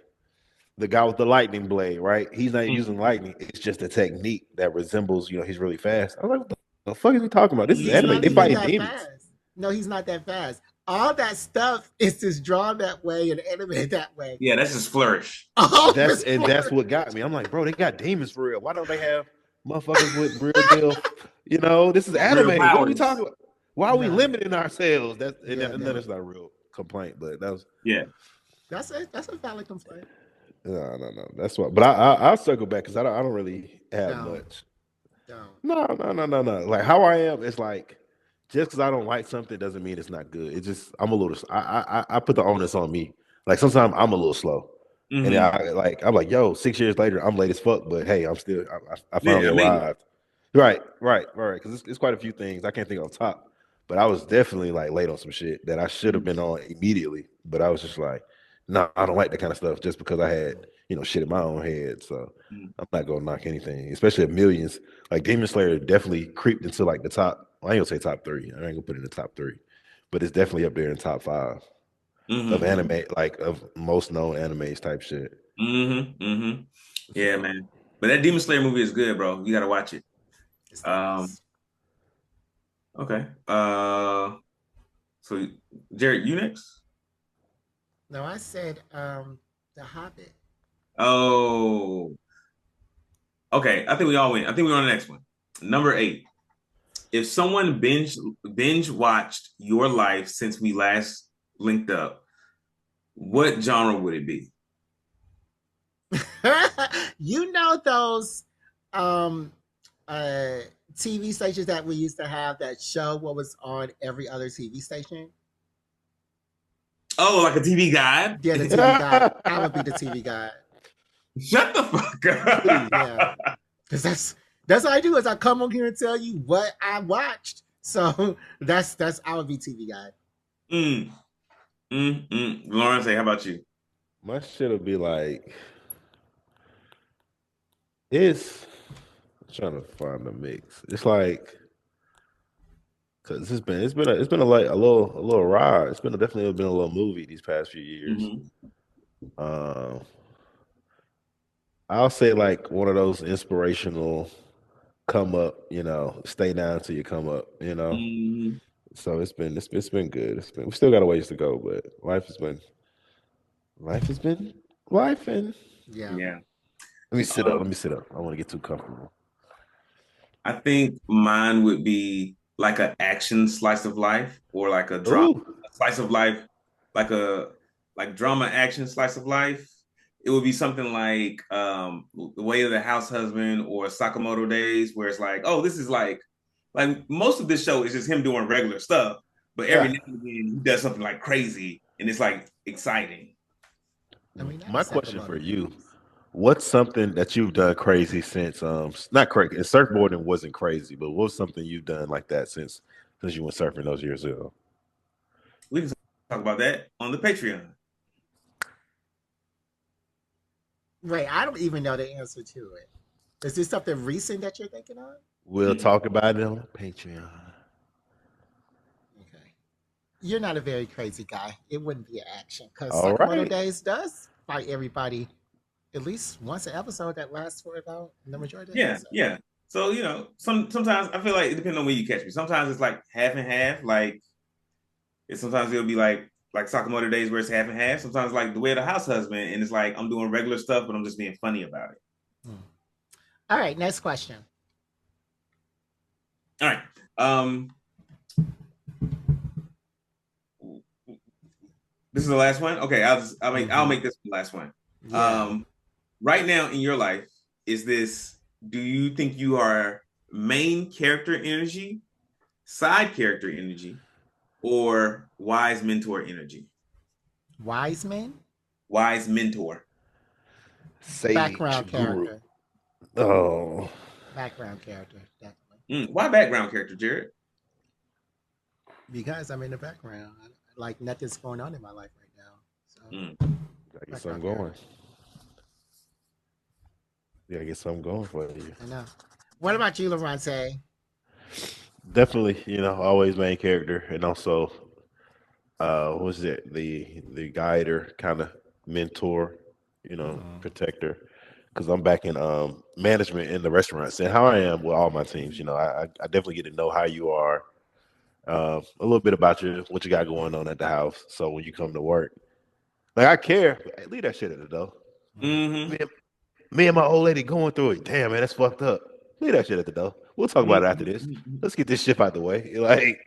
B: the guy with the lightning blade, right? He's not using lightning. It's just a technique that resembles, he's really fast. I was like, what the fuck is he talking about? This is
A: He's
B: anime.
A: not
B: They
A: even
B: fighting
A: that
B: demons.
A: fast. No, he's not that fast. All that stuff is just drawn that way and animated that way.
C: Yeah, that's just flourish.
B: That's what got me. I'm like, bro, they got demons for real. Why don't they have motherfuckers with real deal? This is anime. What are we talking about? Why are we limiting ourselves? That's not a real complaint, but that was
A: That's a valid complaint.
B: No. That's why. But I'll circle back because I don't really have much. No. Like how I am, it's like just because I don't like something doesn't mean it's not good. It's just I'm a little. I put the onus on me. Like sometimes I'm a little slow, and I'm like, yo, 6 years later, I'm late as fuck, but hey, I'm still I finally arrived. Right. Because it's quite a few things I can't think off top, but I was definitely like late on some shit that I should have been on immediately. But I was just like, no, I don't like that kind of stuff just because I had shit in my own head. So I'm not gonna knock anything, especially at millions. Like Demon Slayer definitely creeped into like the top. Well, I ain't gonna say top 3. I ain't gonna put it in the top 3, but it's definitely up there in top 5 of anime, like of most known animes type shit.
C: Yeah, man. But that Demon Slayer movie is good, bro. You gotta watch it. Okay. So Jared, you next?
A: No, I said The Hobbit.
C: Oh. Okay, I think we all win. I think we're on the next one. Number 8. If someone binge watched your life since we last linked up, what genre would it be?
A: Those TV stations that we used to have that show what was on every other TV station?
C: Oh, like a TV guide?
A: Yeah, the TV guide. I would be the TV guide.
C: Shut the fuck up.
A: Yeah. Because that's what I do is I come on here and tell you what I watched. So that's I would be TV guide.
C: Lorenzo, how about you?
B: My shit would be like I'm trying to find the mix. It's like because it's been a little ride. It's definitely been a little movie these past few years. I'll say like one of those inspirational come up, stay down till you come up, So it's been good. We still got a ways to go, but life has been life and
A: yeah.
B: Let me sit up. I don't want to get too comfortable.
C: I think mine would be like an action slice of life or like a drama slice of life, like drama action slice of life. It would be something like The Way of the House Husband or Sakamoto Days, where it's like, oh, this is like most of this show is just him doing regular stuff, but every now and then he does something like crazy, and it's like exciting.
B: My question for you: what's something that you've done crazy since? Not crazy. Surfboarding wasn't crazy, but what's something you've done like that since you went surfing those years ago?
C: We can talk about that on the Patreon.
A: Right, I don't even know the answer to it. Is this something recent that you're thinking of?
B: We'll talk about it on Patreon.
A: Okay. You're not a very crazy guy. It wouldn't be an action because Sakamoto Days does fight everybody at least once an episode that lasts for about the majority of the episode.
C: Yeah. So, sometimes I feel like it depends on when you catch me. Sometimes it's like half and half. Like, sometimes it'll be like Sakamoto Days where it's half and half. Sometimes like The Way of the House Husband, and it's like I'm doing regular stuff, but I'm just being funny about it.
A: All right, next question.
C: All right. This is the last one. Okay, I'll make this the last one. Yeah. Right now in your life, do you think you are main character energy, side character energy, or wise mentor energy?
A: Wise men?
C: Wise mentor.
A: Background character.
B: Oh.
A: Background character, definitely.
C: Why background character, Jared?
A: Because I'm in the background. Like nothing's going on in my life right now. So
B: gotta get something going. You gotta get something going for you.
A: I know. What about you, Loronta?
B: Definitely, always main character, and also, what was it the guider, kind of mentor, protector. Because I'm back in management in the restaurants, and how I am with all my teams. I definitely get to know how you are, a little bit about you, what you got going on at the house. So when you come to work, like I care, but hey, leave that shit at the door.
C: Mm-hmm.
B: Me, me and my old lady going through it. Damn, man, that's fucked up. Leave that shit at the door. We'll talk about it after this.
C: Mm-hmm.
B: Let's get this shit out the way. Like,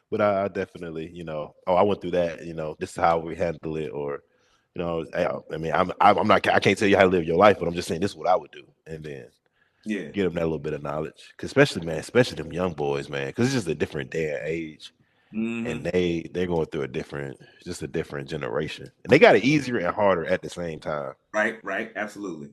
B: but I definitely, oh, I went through that. This is how we handle it, or, I mean, I'm not, I can't tell you how to live your life, but I'm just saying this is what I would do, and then
C: Yeah.
B: get them that little bit of knowledge. Cause especially, man, especially them young boys, man, because it's just a different day and age, and
C: Mm-hmm.
B: they're going through just a different generation, and they got it easier and harder at the same time.
C: Right. Absolutely.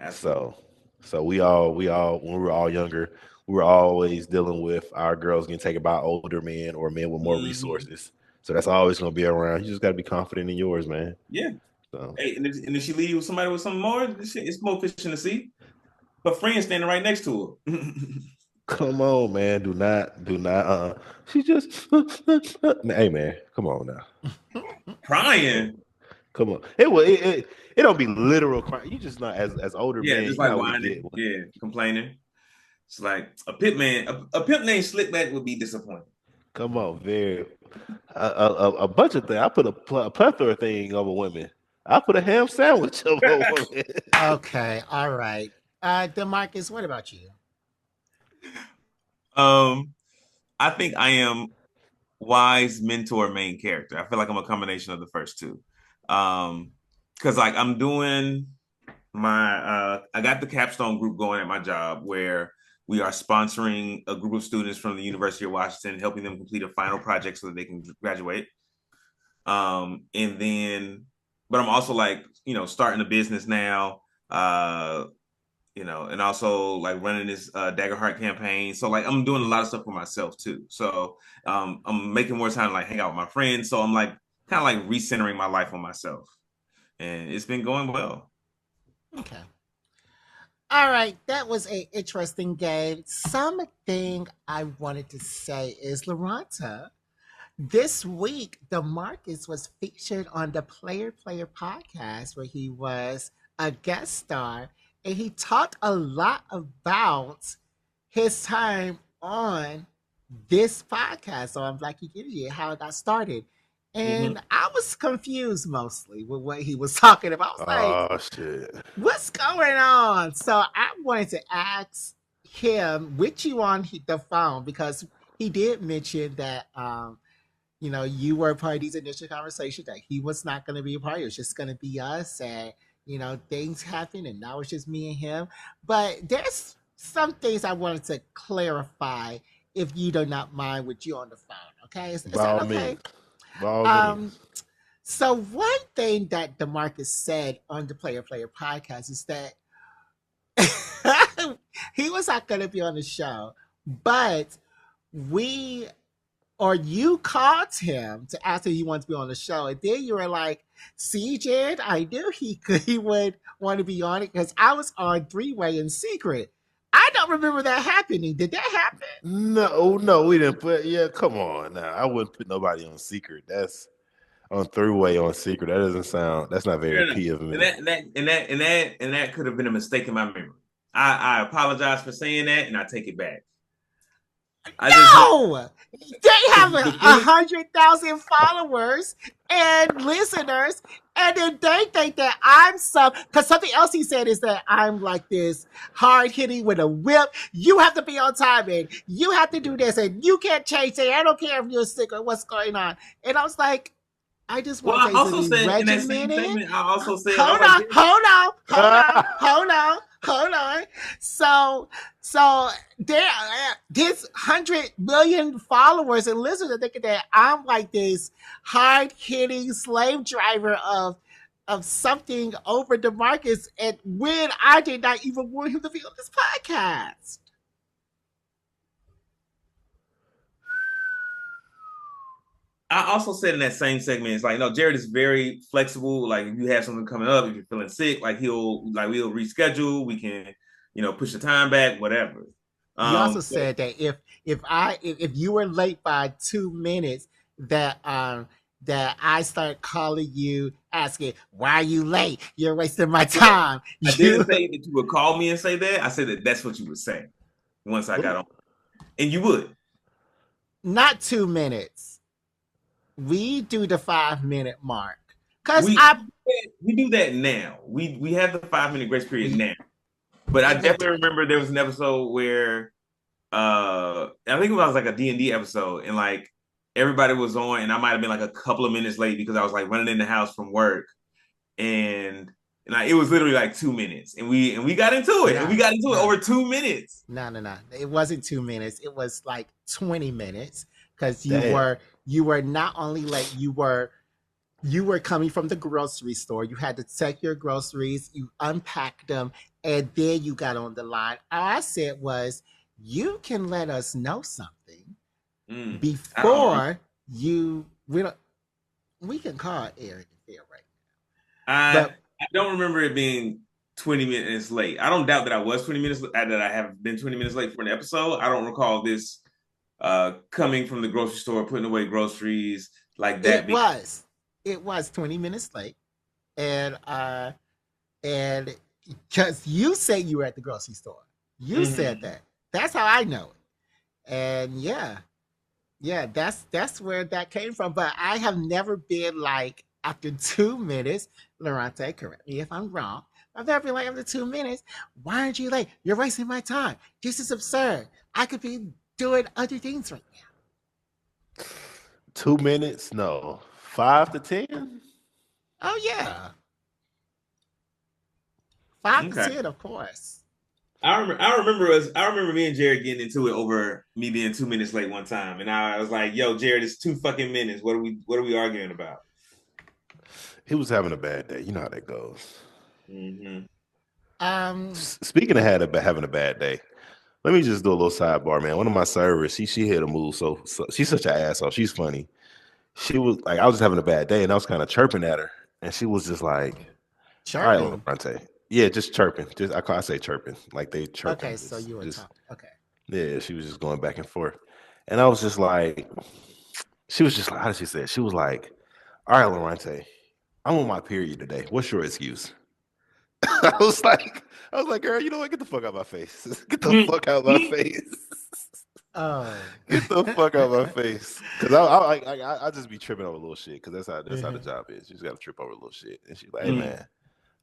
B: So, so we all when we were all younger, we were always dealing with our girls getting taken by older men or men with more
C: Mm-hmm.
B: resources. So that's always going to be around. You just got to be confident in yours, man.
C: Yeah.
B: So
C: Hey, and if she leave with somebody with some more, it's more fish in the sea. Her friend standing right next to her.
B: come on, man. Do not. She just. Hey, man. Come on now.
C: Crying.
B: Come on. It don't be literal crying. You just not as older
C: Yeah,
B: men.
C: just
B: You know
C: like
B: how we
C: whining.
B: get.
C: Yeah, complaining. It's like a pit man, a pimp named Slickback would be disappointed.
B: Come on, very a bunch of things. I put a plethora of things over women. I put a ham sandwich over women.
A: Okay, all right. Demarcus, what about you?
C: Um, I think I am wise mentor main character. I feel like I'm a combination of the first two. Because like I'm doing I got the capstone group going at my job where we are sponsoring a group of students from the University of Washington, helping them complete a final project so that they can graduate. And then, but I'm also like, starting a business now, and also like running this Dagger Heart campaign. So like I'm doing a lot of stuff for myself too. So I'm making more time to like hang out with my friends. So I'm like kind of like recentering my life on myself. And it's been going well.
A: Okay. All right, that was a interesting game. Something I wanted to say is Loronta. This week, DeMarcus was featured on the Player podcast where he was a guest star and he talked a lot about his time on this podcast, so I'm Black Geek Energy, and how it got started.
C: Mm-hmm.
A: And I was confused mostly with what he was talking about. I was like,
B: Oh shit!
A: what's going on? So I wanted to ask him with you on the phone because he did mention that you were a part of these initial conversations that he was not going to be a part. It was just going to be us, and things happen, and now it's just me and him. But there's some things I wanted to clarify, if you do not mind, with you on the phone. Okay, is
B: By
A: that
B: all
A: okay?
B: means, by all
A: Um,
B: means.
A: so one thing that DeMarcus said on the Player podcast is that he was not going to be on the show, but we or you called him to ask if he wanted to be on the show, and then you were like, "See, Jared, I knew he would want to be on it because I was on three-way in secret." I don't remember that happening. Did that happen?
B: No, we didn't put. Yeah, come on now. I wouldn't put nobody on secret. That's on three-way on secret. That doesn't sound. That's not very
C: Fair enough.
B: P of
C: And
B: me.
C: that could have been a mistake in my memory. I apologize for saying that, and I take it back. I just
A: No, they have
C: the
A: a
C: thing.
A: 100,000 followers and listeners, and then they think that I'm some. Because something else he said is that I'm like this hard hitting with a whip. You have to be on time, and you have to do this, and you can't change it. I don't care if you're sick or what's going on. And I was like, I just
C: Well,
A: want
C: I
A: things to
C: also
A: be
C: said in that same
A: regimented.
C: segment, I also said I was
A: Hold
C: like,
A: on, hold on, hold on, hold on, hold on. So there, this 100 million followers and listeners are thinking that I'm like this hard hitting slave driver of something over DeMarcus, and when I did not even want him to be on this podcast.
C: I also said in that same segment, it's like, no, Jared is very flexible. Like, if you have something coming up, if you're feeling sick, like we'll reschedule. We can, push the time back, whatever.
A: You also said that if you were late by 2 minutes, that I start calling you asking, why are you late? You're wasting my time.
C: I didn't say that you would call me and say that. I said that that's what you would say once I got on, and you would.
A: Not 2 minutes. We do the 5 minute mark.
C: We do that now. We have the 5 minute grace period now. But I definitely remember there was an episode where I think it was like a D&D episode, and like everybody was on, and I might have been like a couple of minutes late because I was like running in the house from work, and it was literally like 2 minutes, and we got into it, and we got into it over 2 minutes.
A: No, it wasn't 2 minutes. It was like 20 minutes because you were not only late, you were coming from the grocery store. You had to take your groceries, you unpacked them, and then you got on the line. All I said was, you can let us know something before you. We can call it air interfere right now.
C: I don't remember it being 20 minutes late. I don't doubt that I was 20 minutes that I have been 20 minutes late for an episode. I don't recall this coming from the grocery store, putting away groceries like that.
A: It was 20 minutes late, and because you said you were at the grocery store, you said that. That's how I know it, and yeah, that's where that came from. But I have never been like after 2 minutes, Loronta, correct me if I'm wrong. I've never been like after 2 minutes. Why aren't you late? You're wasting my time. This is absurd. I could be doing other things right now.
B: 2 minutes? No. 5 to 10?
A: Oh yeah. 5 to 10, of course.
C: I remember me and Jared getting into it over me being 2 minutes late one time, and I was like, "Yo, Jared, it's 2 fucking minutes. What are we arguing about?"
B: He was having a bad day. You know how that goes.
C: Mm-hmm.
B: Speaking of having a bad day, let me just do a little sidebar, man. One of my servers, she hit a move, so she's such an asshole. She's funny. She was like, I was just having a bad day, and I was kind of chirping at her, and she was just like,
A: chirping.
B: All right, Loronta. Yeah, just chirping. I say chirping, like they chirping.
A: Okay, so you were talking. Okay.
B: Yeah, she was just going back and forth, and I was just like, she was just like, how did she say it? She was like, all right, Loronta, I'm on my period today. What's your excuse? I was like, girl, you know what? Get the fuck out of my face. Get the fuck out of my face.
A: Oh,
B: get the fuck out of my face. Because I just be tripping over a little shit. Because that's how the job is. You just got to trip over a little shit. And she's like, hey man,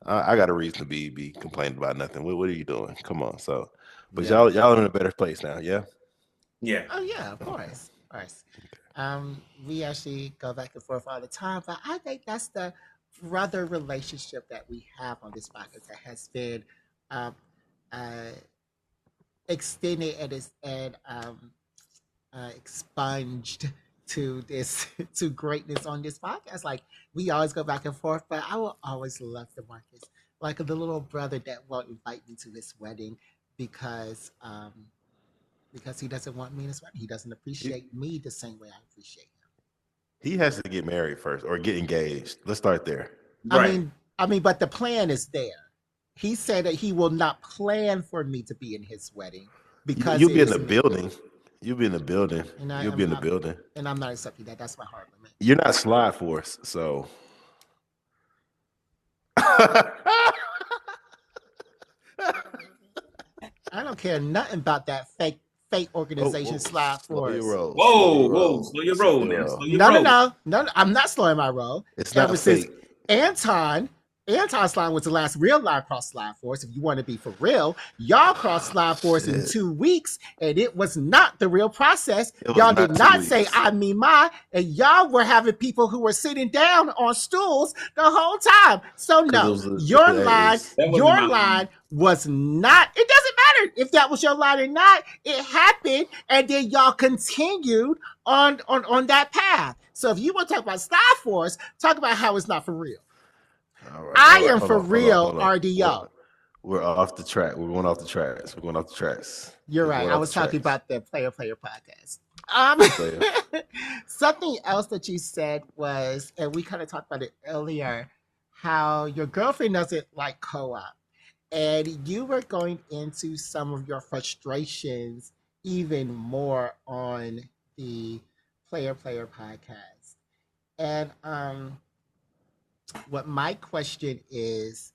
B: I got a reason to be complaining about nothing. What are you doing? Come on. So, but y'all are in a better place now. Yeah.
C: Yeah.
A: Oh yeah, of course. We actually go back and forth all the time, but I think that's the brother relationship that we have on this podcast that has been extended and expunged to greatness on this podcast. Like, we always go back and forth, but I will always love DeMarcus, like the little brother that won't invite me to his wedding because he doesn't want me in his wedding. He doesn't appreciate me the same way I appreciate him.
B: He has to get married first or get engaged. Let's start there.
A: Right. I mean, but the plan is there. He said that he will not plan for me to be in his wedding because
B: you'll be in the building. You'll be in the building. You'll be in the building.
A: And I'm not accepting that. That's my hard limit.
B: You're not slide force, so.
A: I don't care nothing about that fake organization slide force.
C: Whoa, slow your roll now.
A: No, I'm not slowing my roll.
B: It's not fake.
A: Anton's line was the last real live cross slide force. If you want to be for real, y'all crossed slide force in 2 weeks, and it was not the real process. Y'all did not say I mean my, and y'all were having people who were sitting down on stools the whole time. So no, your line was not. It doesn't matter if that was your line or not. It happened, and then y'all continued on that path. So if you want to talk about slide force, talk about how it's not for real.
B: Right,
A: I am for real, RDO.
B: We're off the track. We're going off the tracks.
A: You're right. I was talking about the Player podcast. Something else that you said was, and we kind of talked about it earlier, how your girlfriend doesn't like co-op. and you were going into some of your frustrations even more on the Player podcast. And what my question is,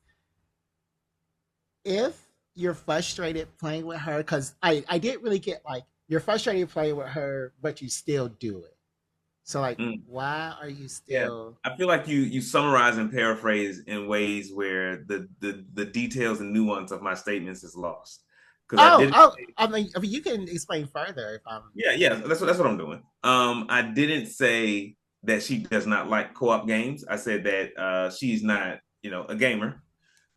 A: if you're frustrated playing with her, because I didn't really get like you're frustrated playing with her, but you still do it. So like, why are you
C: Yeah,
A: still?
C: I feel like you summarize and paraphrase in ways where the details and nuance of my statements is lost. Because I didn't.
A: I mean, you can explain further if I'm.
C: Yeah, that's what I'm doing. I didn't say that she does not like co-op games. I said that she's not, a gamer.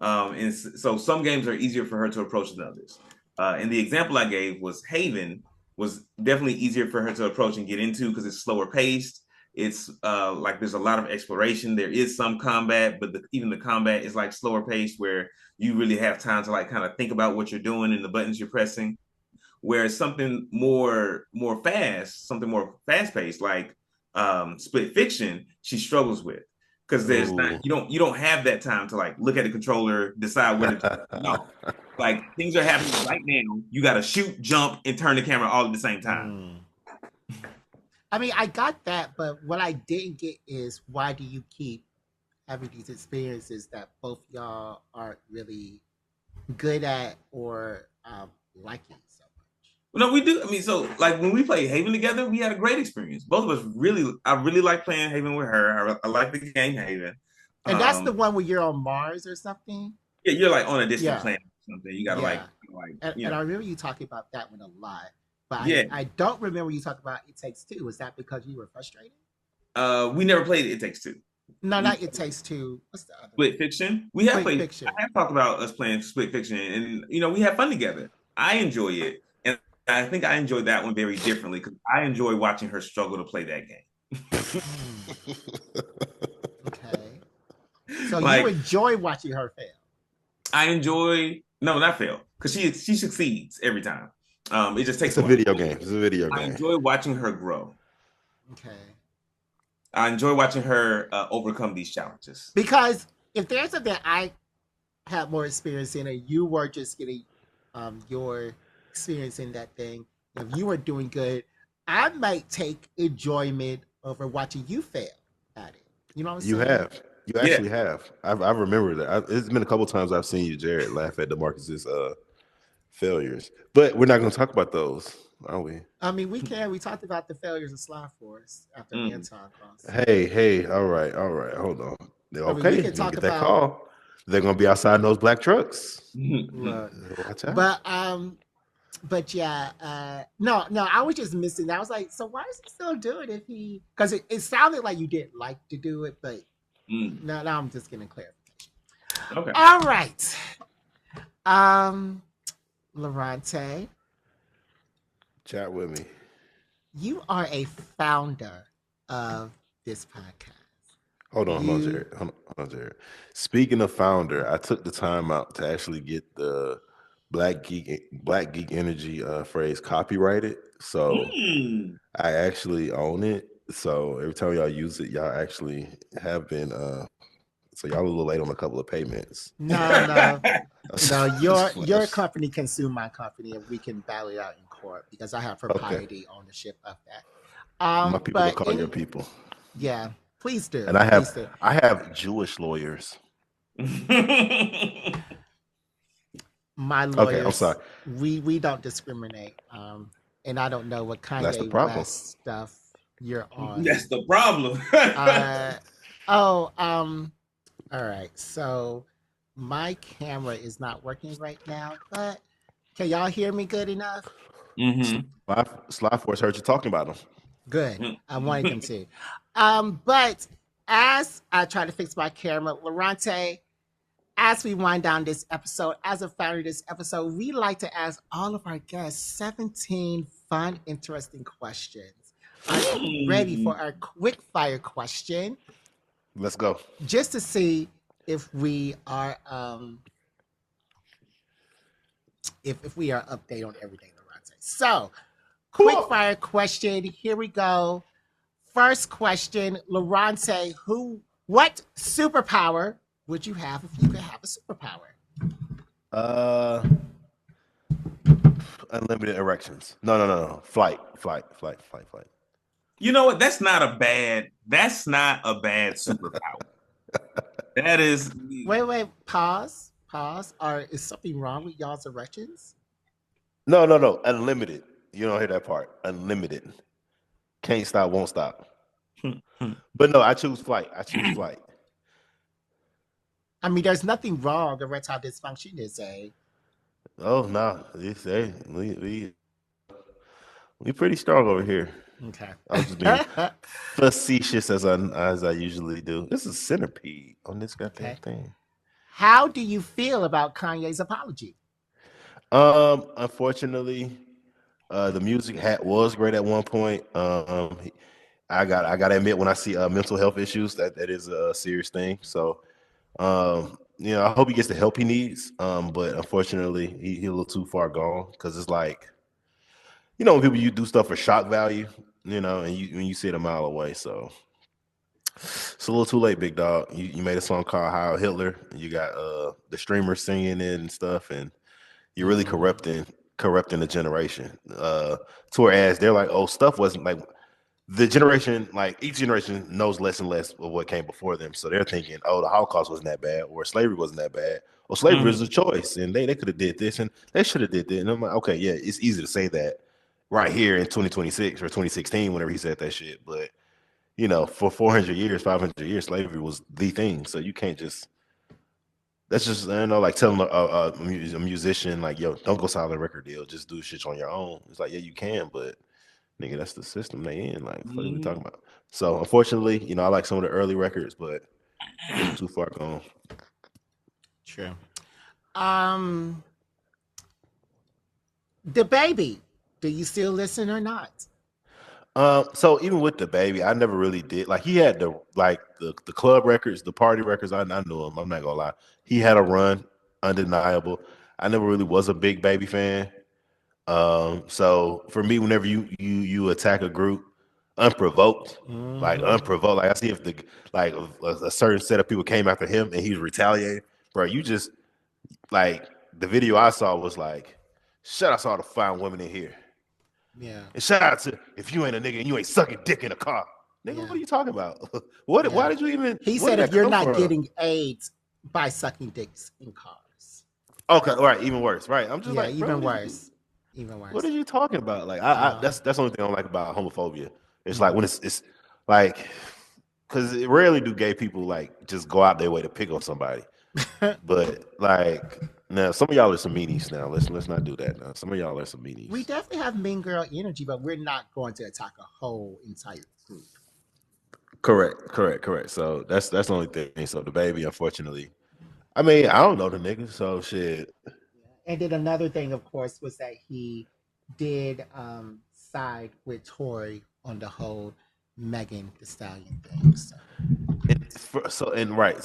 C: And so some games are easier for her to approach than others. And the example I gave was Haven was definitely easier for her to approach and get into because it's slower paced. It's like there's a lot of exploration. There is some combat, but even the combat is like slower paced where you really have time to like kind of think about what you're doing and the buttons you're pressing. Whereas something more fast, something more fast paced, like Split Fiction, she struggles with because there's not you don't have that time to like look at the controller, decide where to no. Like things are happening right now. You got to shoot, jump, and turn the camera all at the same time.
A: I mean, I got that, but what I didn't get is why do you keep having these experiences that both y'all aren't really good at or liking so much?
C: No, we do. I mean, so like when we played Haven together, we had a great experience. Both of us I really like playing Haven with her. I like the game Haven.
A: And that's the one where you're on Mars or something.
C: Yeah, you're like on a distant planet or something. You gotta
A: and I remember you talking about that one a lot. But
C: yeah.
A: I don't remember you talking about It Takes Two. Was that because you were frustrated?
C: We never played It Takes Two.
A: No, not It Takes Two. What's the other?
C: Split Fiction. We have played.
A: Fiction.
C: I have talked about us playing Split Fiction, and we have fun together. I enjoy it, and I think I enjoy that one very differently because I enjoy watching her struggle to play that game.
A: Okay. So like, you enjoy watching her fail.
C: I enjoy not fail because she succeeds every time. It just takes
B: a video game. It's a video game.
C: I enjoy watching her grow.
A: Okay.
C: I enjoy watching her overcome these challenges.
A: Because if there's something I have more experience in, and you were just getting your experience in that thing, if you were doing good, I might take enjoyment over watching you fail at it. You know what I'm saying?
B: You have. You actually have. I remember that. It's been a couple times I've seen you, Jared, laugh at DeMarcus's failures. But we're not going to talk about those, are we?
A: I mean, we can. We talked about the failures of Slide Force after Anton crossed.
B: Hey, all right. Hold on. Okay,
A: I mean, we can talk
B: get
A: about
B: that call. They're going to be outside in those black trucks.
A: Look.
B: Watch out.
A: But yeah, no, I was just missing that. I was like, so why is he still doing it if he? Because it sounded like you didn't like to do it, but now I'm just getting clarification.
C: Okay.
A: All right. Loronta.
B: Chat with me.
A: You are a founder of this podcast.
B: Hold on, Jared. Speaking of founder, I took the time out to actually get the Black Geek Energy phrase copyrighted. So I actually own it. So every time y'all use it, y'all actually have been so y'all a little late on a couple of payments.
A: No, your company can sue my company and we can battle it out in court because I have proprietary ownership of that.
B: My people will call your people.
A: Yeah, please do.
B: And I have Jewish lawyers.
A: My lawyers.
B: Okay, I'm sorry.
A: We don't discriminate. And I don't know what kind of West stuff you're on.
C: That's the problem.
A: All right. So my camera is not working right now, but can y'all hear me good enough?
B: Slide Force heard you talking about them.
A: Good. I wanted them to. But as I try to fix my camera, Loronta, as we wind down this episode, as a founder of this episode, we like to ask all of our guests 17 fun, interesting questions. Are you ready for our quick fire question?
B: Let's go.
A: Just to see if we are if we are updated on everything, Loronta. So, quick fire question. Here we go. First question, Loronta, what superpower would you have if you could have a superpower?
B: Unlimited erections. No. Flight.
C: You know what? That's not a bad superpower. That is
A: Wait, pause. Is something wrong with y'all's erections?
B: No. Unlimited. You don't hear that part. Unlimited. Can't stop, won't stop. But no, I choose flight.
A: I mean, there's nothing wrong. Erectile dysfunction is a
B: Oh no, we pretty strong over here.
A: okay.
B: I was just being facetious as I usually do. This is centipede on this goddamn
A: Okay.
B: thing.
A: How do you feel about Kanye's apology?
B: Unfortunately, the music was great at one point. I gotta admit, when I see mental health issues, that is a serious thing. So, I hope he gets the help he needs. But unfortunately, he's a little too far gone, because it's like, when people, you do stuff for shock value, and when you see it a mile away. So it's a little too late, big dog. You made a song called Heil Hitler. You got the streamers singing it and stuff, and you're really corrupting the generation. To whereas they're like, oh, stuff wasn't like the generation, like each generation knows less and less of what came before them. So they're thinking, oh, the Holocaust wasn't that bad, or slavery wasn't that bad. Or slavery was a choice, and they could have did this, and they should have did that. And I'm like, okay, yeah, it's easy to say that right here in 2026 or 2016, whenever he said that shit. But for 400 years, 500 years, slavery was the thing. So you can't just. That's just, like telling a musician, like, yo, don't go sign a record deal, just do shit on your own. It's like, yeah, you can, but nigga, that's the system they in. Like, what are we talking about? So unfortunately, I like some of the early records, but a little too far gone.
A: True. The baby. Do you still listen or not?
B: So even with the baby, I never really did. Like, he had the club records, the party records. I knew him. I'm not gonna lie. He had a run, undeniable. I never really was a big baby fan. So for me, whenever you attack a group unprovoked, like I see if a certain set of people came after him and he's retaliating, bro. You just like the video I saw was like, shout out to all the fine women in here.
A: Yeah.
B: And shout out to if you ain't a nigga and you ain't sucking dick in a car. Nigga, what are you talking about? Why did you even?
A: He said if you're not getting AIDS by sucking dicks in cars.
B: Okay, all right, even worse, right? I'm just like,
A: even worse. Even worse.
B: What are you talking about? Like, that's the only thing I don't like about homophobia. It's like when it's like, because rarely do gay people like just go out their way to pick on somebody. But like, now some of y'all are some meanies. Now let's not do that. Now some of y'all are some meanies.
A: We definitely have mean girl energy, but we're not going to attack a whole entire group.
B: Correct. So that's the only thing. So the baby, unfortunately, I mean, I don't know the nigga, so shit.
A: And then another thing, of course, was that he did side with Tory on the whole Megan Thee Stallion thing.
B: So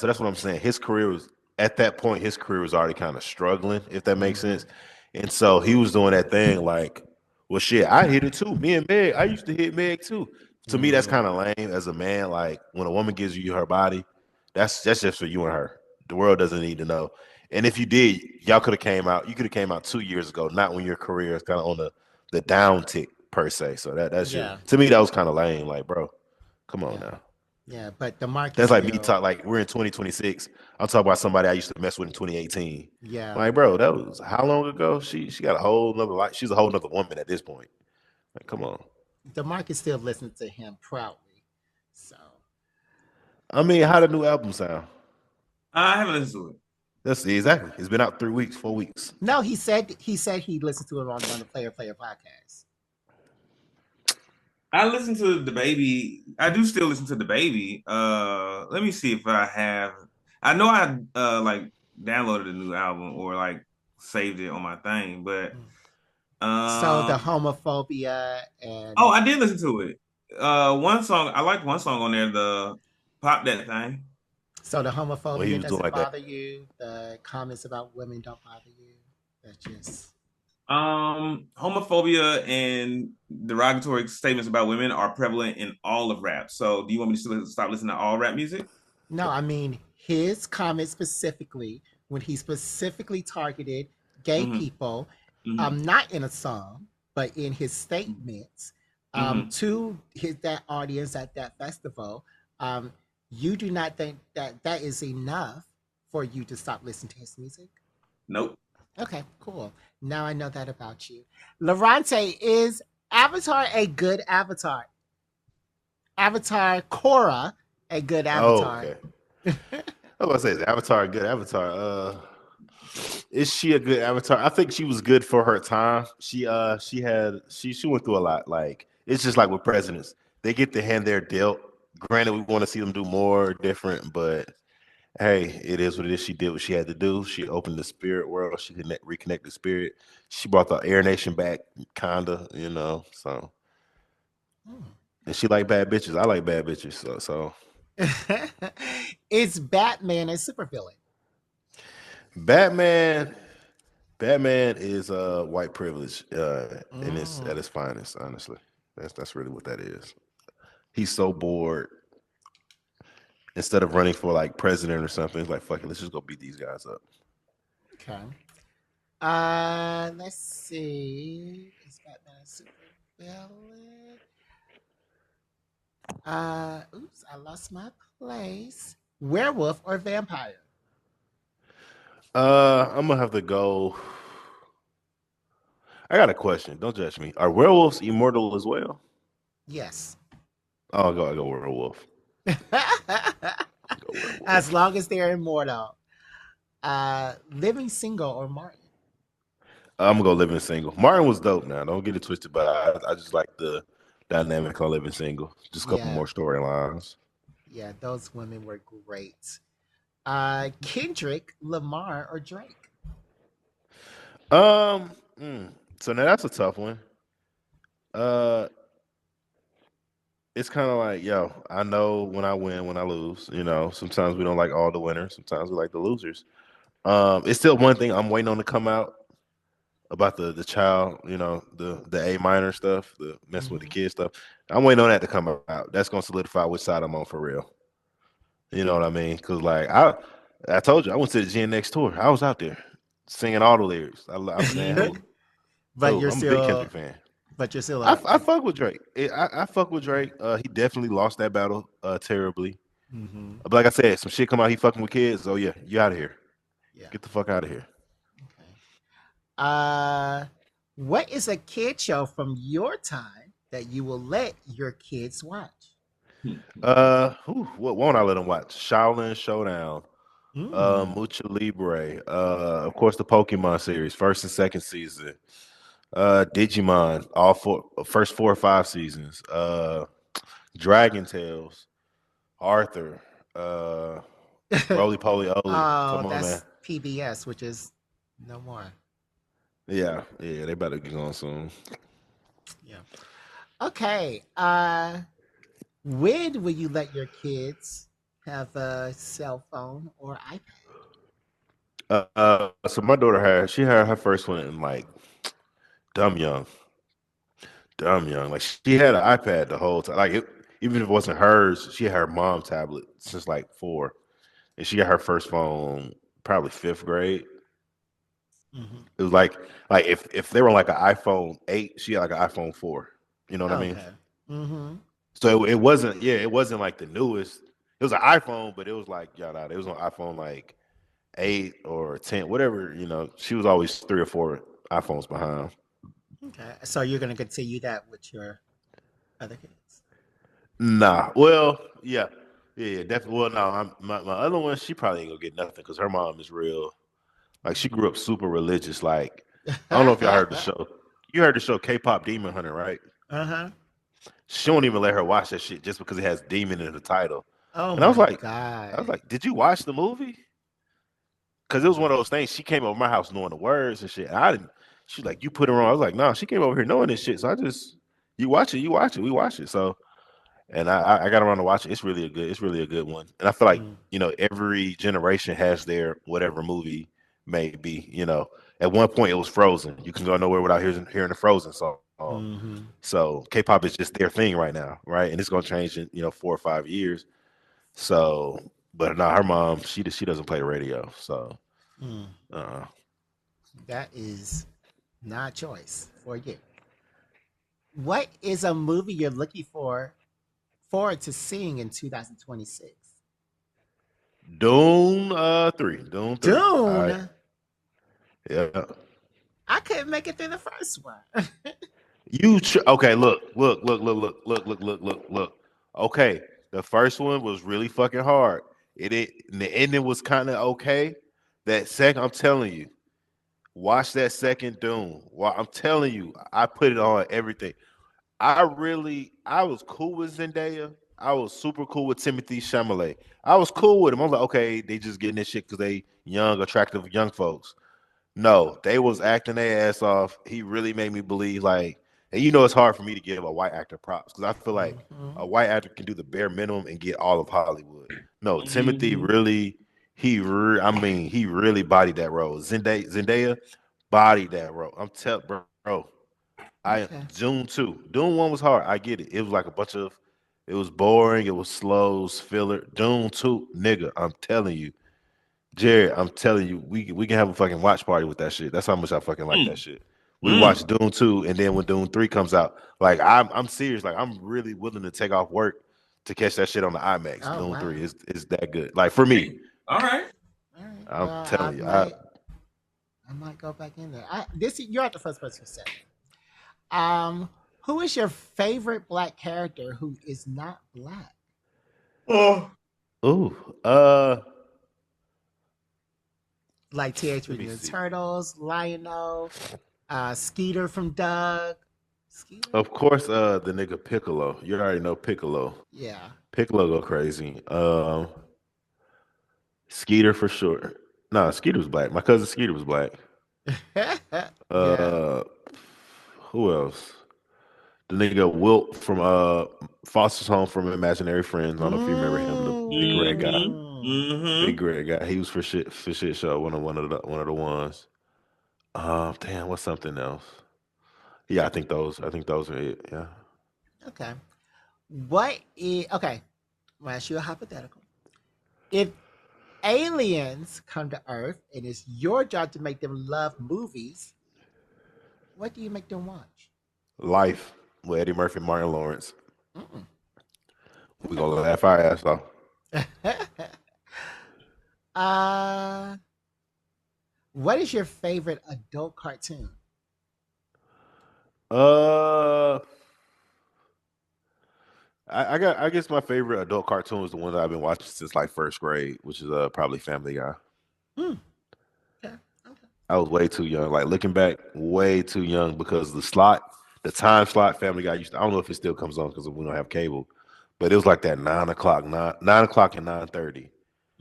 B: that's what I'm saying. His career was at that point. His career was already kind of struggling, if that makes sense. And so he was doing that thing like, well, shit, I hit it too. Me and Meg, I used to hit Meg too. To me, that's kind of lame as a man. Like, when a woman gives you her body, that's just for you and her. The world doesn't need to know. And if you did, y'all could have came out. You could have came out 2 years ago, not when your career is kind of on the down tick per se. So that's to me, that was kind of lame. Like, bro, come on now.
A: Yeah, but D'Marcus.
B: That's like me talk. Like, we're in 2026. I'm talking about somebody I used to mess with in 2018.
A: Yeah.
B: Like, bro, that was how long ago? She got a whole nother life. She's a whole nother woman at this point. Like, come on.
A: D'Marcus still listens to him proudly. So,
B: I mean, how the new album sound?
C: I haven't listened to it.
B: That's exactly. It's been out 3 weeks, 4 weeks.
A: No, he said he listened to it on the Player podcast.
C: I listen to the baby. I do still listen to the baby. Let me see if I have. I know I like downloaded a new album or like saved it on my thing, but
A: so the homophobia and
C: I did listen to it. One song I like. One song on there, the Pop That Thing.
A: So the homophobia doesn't bother you. The comments about women don't bother you. That's just
C: homophobia and derogatory statements about women are prevalent in all of rap. So do you want me to stop listening to all rap music?
A: No, I mean his comments specifically when he specifically targeted gay
C: Mm-hmm.
A: people,
C: Mm-hmm.
A: not in a song, but in his statements
C: Mm-hmm.
A: to that audience at that festival. Um, you do not think that that is enough for you to stop listening to his music?
C: Nope.
A: Okay, cool. Now I know that about you. Lorante, is Avatar a good avatar? Avatar Korra a good
B: Oh,
A: avatar?
B: okay. I was about to say, is Avatar a good Avatar? Is she a good Avatar? I think she was good for her time. She went through a lot. Like it's just like with presidents, they get the hand they're dealt. Granted, we want to see them do more, different, but hey, it is what it is. She did what she had to do. She opened the spirit world. She reconnect the spirit. She brought the Air Nation back, kinda, you know. So,
A: Hmm.
B: and she like bad bitches. I like bad bitches. So
A: Is Batman a supervillain?
B: Batman, Batman is white privilege, in its
A: Mm.
B: at its finest. Honestly, that's really what that is. He's so bored. Instead of running for like president or something, he's like, "Fuck it, let's just go beat these guys up."
A: Okay. Let's see. Is Batman a supervillain? Oops, I lost my place. Werewolf or vampire?
B: I'm gonna have to go. I got a question. Don't judge me. Are werewolves immortal as well?
A: Yes.
B: Oh, I go werewolf. Go
A: As
B: werewolf.
A: long as they're immortal. Living single or Martin?
B: I'm gonna go living single. Martin was dope. Now, don't get it twisted, but I just like the dynamic on living single. Just a couple
A: Yeah,
B: more storylines.
A: yeah, those women were great. Kendrick, Lamar, or Drake?
B: Um, mm, so now that's a tough one. Uh, it's kind of like, yo, I know when I win, when I lose. You know, sometimes we don't like all the winners. Sometimes we like the losers. It's still one thing I'm waiting on to come out about the child, you know, the A minor stuff, the messing with the
A: Mm-hmm.
B: kid stuff. I'm waiting on that to come out. That's gonna solidify which side I'm on for real. You know what I mean? Because like I told you, I went to the Gen Next tour. I was out there singing all the lyrics. Man,
A: but you're
B: I'm a big
A: still,
B: Kendrick fan.
A: but you're still
B: I fuck with Drake. I fuck with Drake. He definitely lost that battle terribly.
A: mm-hmm.
B: But like I said, some shit come out. He fucking with kids. Oh yeah, you out of here.
A: Yeah.
B: Get the fuck out of here.
A: Okay. Uh, what is a kid show from your time that you will let your kids watch?
B: What won't I let him watch? Shaolin Showdown.
A: Mm.
B: Mucha Libre. Of course, the Pokemon series, first and second season. Digimon, all four, first 4 or 5 seasons. Dragon Tales, Arthur, uh, Roly Poly Oly.
A: Oh,
B: Come on, man.
A: that's PBS, which is no more.
B: Yeah, they better get on soon.
A: Yeah. Okay. When will you let your kids have a cell phone or iPad?
B: So my daughter had her first one in like dumb young, dumb young. Like she had an iPad the whole time. Even if it wasn't hers, she had her mom tablet since like 4. And she got her first phone probably 5th grade.
A: Mm-hmm.
B: It was like if they were like an iPhone 8, she had like an iPhone 4. You know what I mean?
A: Okay. Mm-hmm.
B: So it wasn't it wasn't like the newest. It was an iPhone, but it was like nah, it was on iPhone like 8 or 10, whatever. You know, she was always 3 or 4 iPhones behind.
A: Okay. So you're gonna continue that with your other kids?
B: Nah, well, yeah, definitely. Well, no, my other one, she probably ain't gonna get nothing because her mom is real. Like she grew up super religious. Like I don't know if y'all heard the show. You heard the show K-pop Demon Hunter, right?
A: Uh-huh.
B: She won't even let her watch that shit just because it has demon in the title.
A: Oh
B: And I was
A: my
B: like,
A: God.
B: did you watch the movie? Because it was one of those things. She came over my house knowing the words and shit. And I didn't. She's like, you put her on. I was like, no, she came over here knowing this shit. So you watch it, we watch it. So, and I got around to watch it. It's really a good one. And I feel like
A: Mm.
B: every generation has their whatever movie may be. At one point it was Frozen. You can go nowhere without hearing the Frozen song.
A: Mm-hmm.
B: So K-pop is just their thing right now, right? And it's gonna change in 4 or 5 years. So, but no, her mom she doesn't play radio. So
A: Hmm.
B: Uh,
A: That is not a choice for you. What is a movie you're looking forward to seeing in 2026?
B: Dune 3. Dune 3.
A: Dune.
B: Yeah.
A: I couldn't make it through the first one.
B: Okay, look. Okay, the first one was really fucking hard. And the ending was kind of okay. That second, I'm telling you, watch that second Doom. I'm telling you, I put it on everything. I was cool with Zendaya. I was super cool with Timothy Chalamet. I was cool with him. I was like, okay, they just getting this shit because they young, attractive young folks. No, they was acting their ass off. He really made me believe like, and it's hard for me to give a white actor props because I feel like
A: Mhm.
B: a white actor can do the bare minimum and get all of Hollywood. No, Timothy
C: Mm-hmm.
B: really, he really bodied that role. Zendaya bodied that role. I'm telling, bro.
A: Okay.
B: Dune 2. Dune 1 was hard. I get it. It was like it was boring. It was slow, it was filler. Dune 2, nigga, I'm telling you. Jared, I'm telling you, we can have a fucking watch party with that shit. That's how much I fucking like that shit. We
C: Mm-hmm.
B: watch Dune 2, and then when Dune 3 comes out, like I'm serious. Like I'm really willing to take off work to catch that shit on the IMAX.
A: Oh
B: Dune
A: wow.
B: 3 is that good. Like for me,
C: Hey, all right.
A: All right.
B: I'm
A: Well,
B: telling you.
A: I might go back in there. You're not the first person who said it. Who is your favorite black character who is not black?
C: Oh.
B: Ooh,
A: Like Teenage
B: let me
A: Mutant Ninja
B: see.
A: Turtles, Lionel, Skeeter from Doug. Skeeter?
B: Of course, the nigga Piccolo. You already know Piccolo.
A: Yeah.
B: Piccolo go crazy. Skeeter for sure. Nah, Skeeter was black. My cousin Skeeter was black.
A: Yeah.
B: Uh, who else? The nigga Wilt from Foster's Home from Imaginary Friends. I don't know if you remember him, the big red guy.
C: Mm-hmm.
A: Mm.
C: Mm-hmm.
B: Big red guy. He was for shit show. One of the ones. Damn, what's something else? Yeah, I think those are it. Yeah.
A: Okay. Okay? I'm gonna ask you a hypothetical. If aliens come to Earth and it's your job to make them love movies, what do you make them watch?
B: Life with Eddie Murphy and Martin Lawrence.
A: Mm-mm.
B: We gonna laugh our ass off.
A: uh, what is your favorite adult cartoon?
B: Uh I guess my favorite adult cartoon is the one that I've been watching since like first grade, which is probably Family Guy.
A: Hmm. Okay. Okay.
B: I was way too young. Like looking back, way too young because the time slot Family Guy used to, I don't know if it still comes on because we don't have cable, but it was like that 9 o'clock, 9 o'clock and 9:30.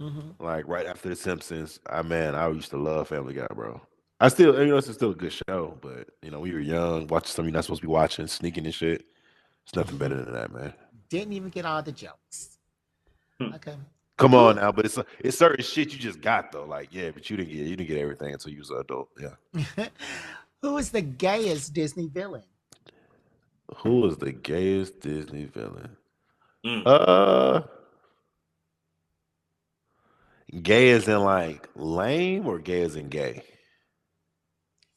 A: Mm-hmm.
B: Like right after The Simpsons. I used to love Family Guy, bro. I still, it's still a good show, but we were young, watching something you're not supposed to be watching, sneaking and shit. It's nothing better than that, man.
A: Didn't even get all the jokes. Okay.
B: Come
A: Who
B: on now, but it's certain shit you just got though. Like, yeah, but you didn't get everything until you was an adult. Yeah.
A: who is the gayest Disney villain?
B: Who is the gayest Disney villain?
C: Mm.
B: Uh Gay as in like lame or gay as in gay?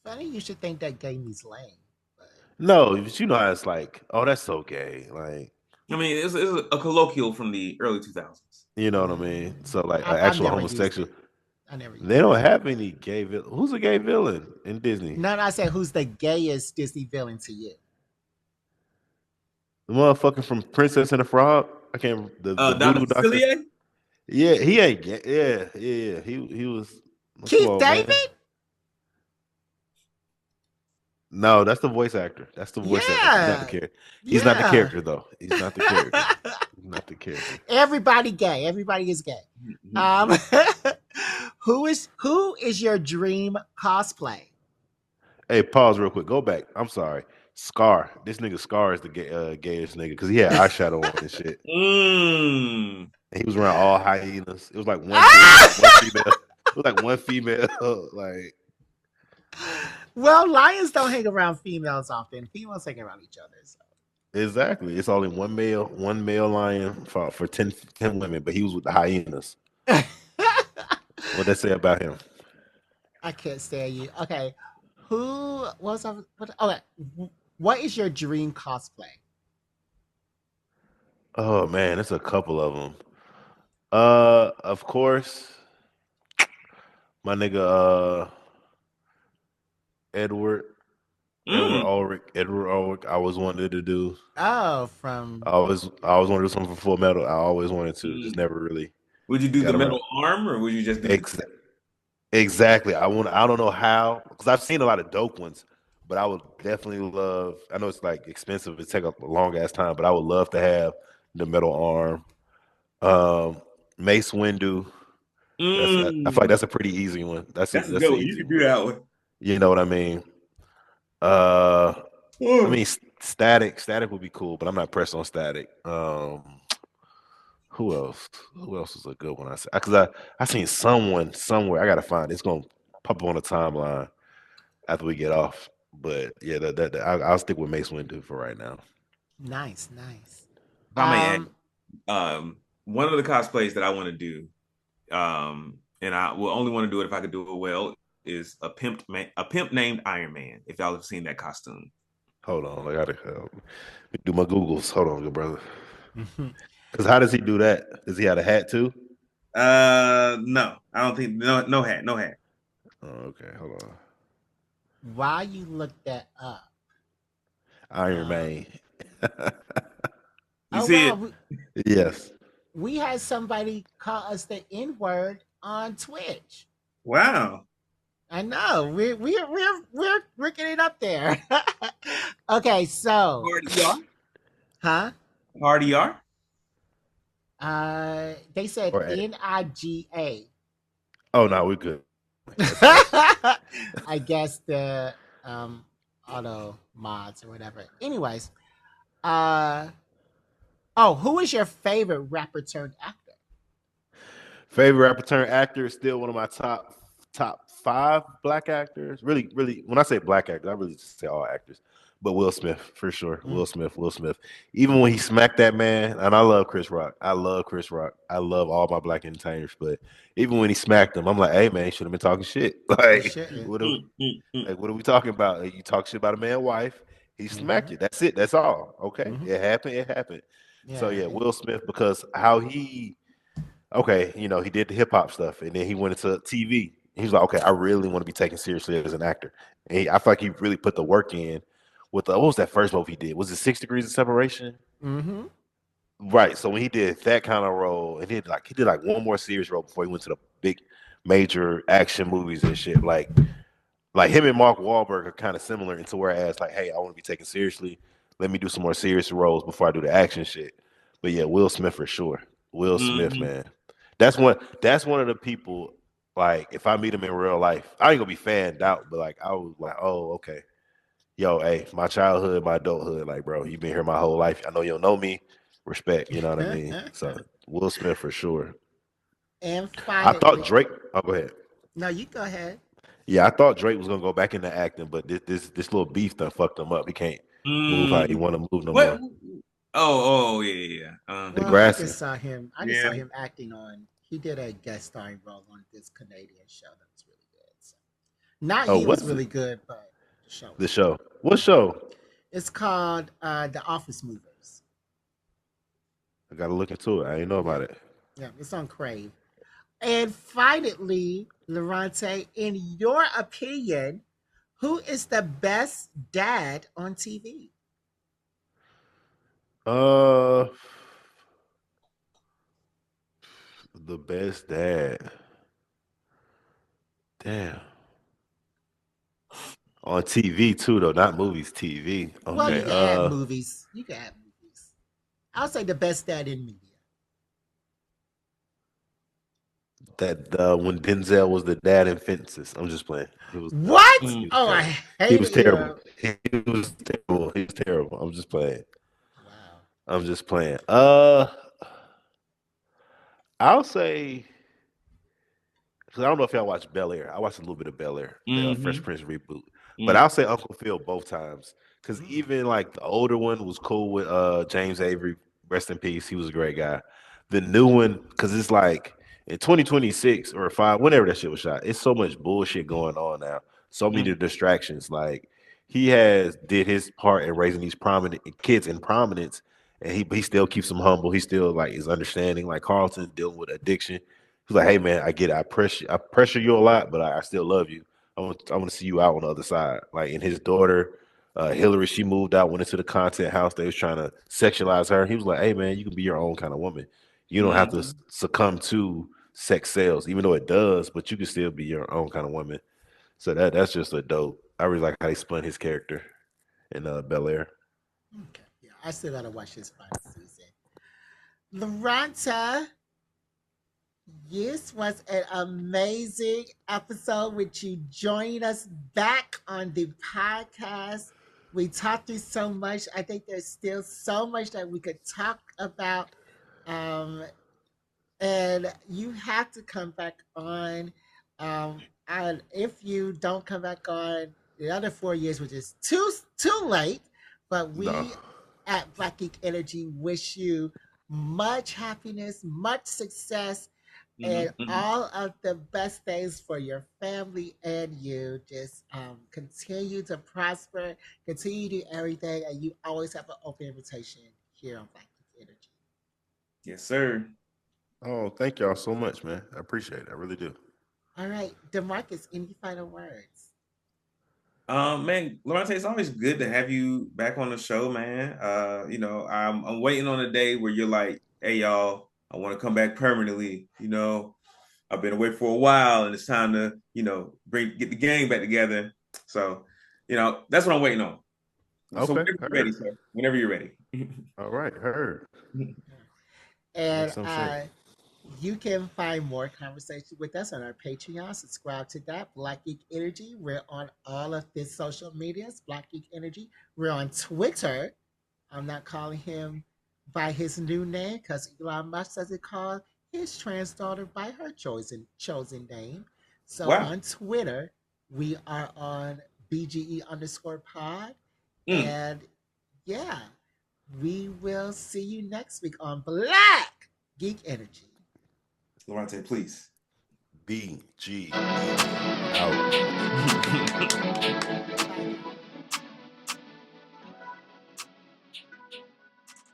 A: Funny, you should think that gay means lame. But
B: No, but how it's like, oh, that's so gay. Like,
C: I mean, it's a colloquial from the early 2000s.
B: you know what I mean? So like an
A: I've
B: actual
A: never used
B: homosexual.
A: it. I never
B: They
A: used
B: don't
A: it.
B: have any gay villain. Who's a gay villain in Disney?
A: No, no, I said who's the gayest Disney villain to you?
B: The motherfucker from Princess and the Frog. I can't the
C: Don
B: voodoo doctor.
C: Facilier?
B: Yeah, he ain't gay. Yeah. He was come
A: Keith
B: on, man.
A: David?
B: No, that's the voice actor. That's the voice actor. He's not the
A: Yeah.
B: character. He's not the
A: Yeah.
B: character though. He's not the character. He's not the character.
A: Everybody gay. Everybody is gay. Um, who is your dream cosplay?
B: Hey, pause real quick. Go back. I'm sorry. Scar. This nigga Scar is the gayest nigga because he had eyeshadow on and shit.
C: Mm.
B: And he was around all hyenas. It was like one dude, one female. It was like one female. Like
A: Well, lions don't hang around females often. Females hang around each other. So.
B: exactly. It's only one male lion for 10 women, but he was with the hyenas. What they say about him?
A: I can't stand you. Okay, who what was I? Okay, what is your dream cosplay?
B: Oh man, it's a couple of them. Of course, my nigga, Edward,
C: Mm,
B: Edward Ulrich. I always wanted to do.
A: Oh, from
B: I always wanted to do something for Full Metal. I always wanted to, just
C: mm.
B: never really
C: Would you do the
B: got around.
C: metal arm or would you just do the
B: Ex- exactly. I want. I don't know how, because I've seen a lot of dope ones, but I would definitely love. I know it's like expensive. It take a long ass time, but I would love to have the metal arm. Mace Windu. I feel like
C: Mm.
B: that's a pretty easy one.
C: That's a
B: That's
C: good
B: an
C: one. You
B: easy
C: can
B: one.
C: do that one.
B: You know what I mean? Uh, I
C: Oh.
B: mean, Static would be cool, but I'm not pressed on Static. Who else? Who else is a good one? I seen someone somewhere. I gotta find it. It's gonna pop up on the timeline after we get off. But yeah, I'll stick with Mace Windu for right now.
A: nice, nice.
C: If I may add,
A: Um,
C: one of the cosplays that I want to do, and I will only want to do it if I could do it well, is a pimp named Iron Man. If y'all have seen that costume.
B: Hold on, I gotta do my Googles. Hold on, good brother. Because how does he do that? Does he have a hat too?
C: No, I don't think no hat, no hat.
B: Oh, okay, hold on.
A: while you look that up,
B: Iron
A: uh,
B: Man.
C: You
A: oh
C: see
A: wow,
C: it?
B: Yes.
A: we had somebody call us the N word on Twitch.
C: Wow.
A: I know we're getting up there. Okay, so
C: Hard ER?
A: huh?
C: Hard ER?
A: They said
B: Or
A: NIGA.
B: oh no, we're good. That's fine.
A: I guess the auto mods or whatever. Anyways, uh oh, who is your favorite rapper turned actor?
B: Favorite rapper turned actor is still one of my top five black actors. Really, really, when I say black actors, I really just say all actors. But Will Smith for sure.
A: Mm.
B: Will Smith. Even when he smacked that man, and I love Chris Rock. I love Chris Rock. I love all my black entertainers. But even when he smacked him, I'm like, hey man, he should have been talking shit.
A: You
B: Like,
A: shouldn't.
B: what are we talking about? You talk shit about a man's wife. He
A: Mm-hmm.
B: smacked you. That's it. That's all. Okay,
A: Mm-hmm.
B: it happened. It happened. So
A: Yeah.
B: yeah, Will Smith because how he okay, he did the hip hop stuff, and then he went into TV. He was like, okay, I really want to be taken seriously as an actor. And I feel like he really put the work in. With what was that first movie he did? Was it 6 Degrees of Separation?
A: Mm-hmm.
B: Right. So when he did that kind of role, and he did like one more serious role before he went to the big major action movies and shit. Like him and Mark Wahlberg are kind of similar into whereas like, hey, I want to be taken seriously. Let me do some more serious roles before I do the action shit. But yeah, Will Smith for sure. Will Smith,
C: Mm-hmm.
B: man. That's one of the people, like, if I meet him in real life, I ain't gonna be fanned out, but like I was like, oh, okay. Yo, hey, my childhood, my adulthood, like, bro, you've been here my whole life. I know you don't know me. Respect, you know what I mean? So Will Smith for sure.
A: And
B: I thought
A: finally,
B: Drake, oh go ahead.
A: no, you go ahead.
B: Yeah, I thought Drake was gonna go back into acting, but this little beef done fucked him up. He can't move how he
C: Mm.
B: want to move no
C: What?
B: more.
C: Oh, yeah, yeah.
B: The
A: Well, I
B: grassing.
A: just saw him. I just
C: Yeah.
A: saw him acting on. He did a guest starring role on this Canadian show that was really good. So, not
B: Oh,
A: he was
B: what's it?
A: really good, but the show
B: The
A: was really
B: show?
A: good.
B: What show?
A: It's called The Office Movers.
B: I gotta look into it. I didn't know
A: Yeah,
B: about it.
A: yeah, it's on Crave. And finally, Lorante, in your opinion, who is the best dad on TV?
B: Uh, the best dad. Damn. On TV too, though, not movies. TV.
A: Well, you
B: Okay.
A: can add movies. You can add movies. I'll say the best dad in media.
B: That when Denzel was the dad in Fences. I'm just playing. He was
A: What?
C: Mm.
B: he was
A: Oh, I
B: terrible. He was
A: hated
B: terrible.
A: him.
B: He was terrible. He was terrible. I'm just playing.
A: Wow.
B: I'm just playing. I'll say because I don't know if y'all watched Bel Air. I watched a little bit of Bel Air, the Fresh
C: Mm-hmm.
B: Prince reboot. But
C: Mm.
B: I'll say Uncle Phil both times because
A: Mm.
B: even like the older one was cool with James Avery. Rest in peace. He was a great guy. The new one, because it's like in 2026 or 5, whenever that shit was shot, it's so much bullshit going on now. So many distractions. Like he has did his part in raising these prominent kids in prominence, and he still keeps them humble. He still like is understanding. Like Carlton's dealing with addiction. He's like, hey man, I get it. I pressure you a lot, but I still love you. I want to see you out on the other side. Like in his daughter, Hillary, she moved out, went into the content house. They was trying to sexualize her. He was like, hey man, you can be your own kind of woman. You don't have to succumb to sex sales, even though it does, but you can still be your own kind of woman. So that's just a dope. I really like how they spun his character in Bel Air.
A: Okay. Yeah, I still gotta watch this final season. Loronta, this was an amazing episode with you joining us back on the podcast. We talked through so much. I think there's still so much that we could talk about. Um, and you have to come back on. And if you don't come back on the other 4 years, which is too late, but
B: No.
A: we at Black Geek Energy wish you much happiness, much success, and all of the best things for your family and you. Just continue to prosper, continue to do everything, and you always have an open invitation here on Black Geek Energy.
C: Yes, sir.
B: Oh, thank y'all so much, man. I appreciate it. I really do.
A: All right, D'Marcus, any final words?
C: Man, Loronta, it's always good to have you back on the show, man. I'm waiting on a day where you're like, hey y'all, I want to come back permanently. I've been away for a while and it's time to, get the gang back together. So, that's what I'm waiting on. So
B: Okay,
C: whenever you're ready, sir. Whenever you're ready.
B: all right, heard.
A: And
B: Make some shit.
A: you can find more conversations with us on our Patreon. Subscribe to that. Black Geek Energy. We're on all of the social medias. Black Geek Energy. We're on Twitter. I'm not calling him by his new name because Elon Musk doesn't call his trans daughter by her chosen name. So
C: Wow.
A: on Twitter, we are on BGE_pod.
C: Mm.
A: And yeah, we will see you next week on Black Geek Energy.
C: Loronta, please.
B: BG out.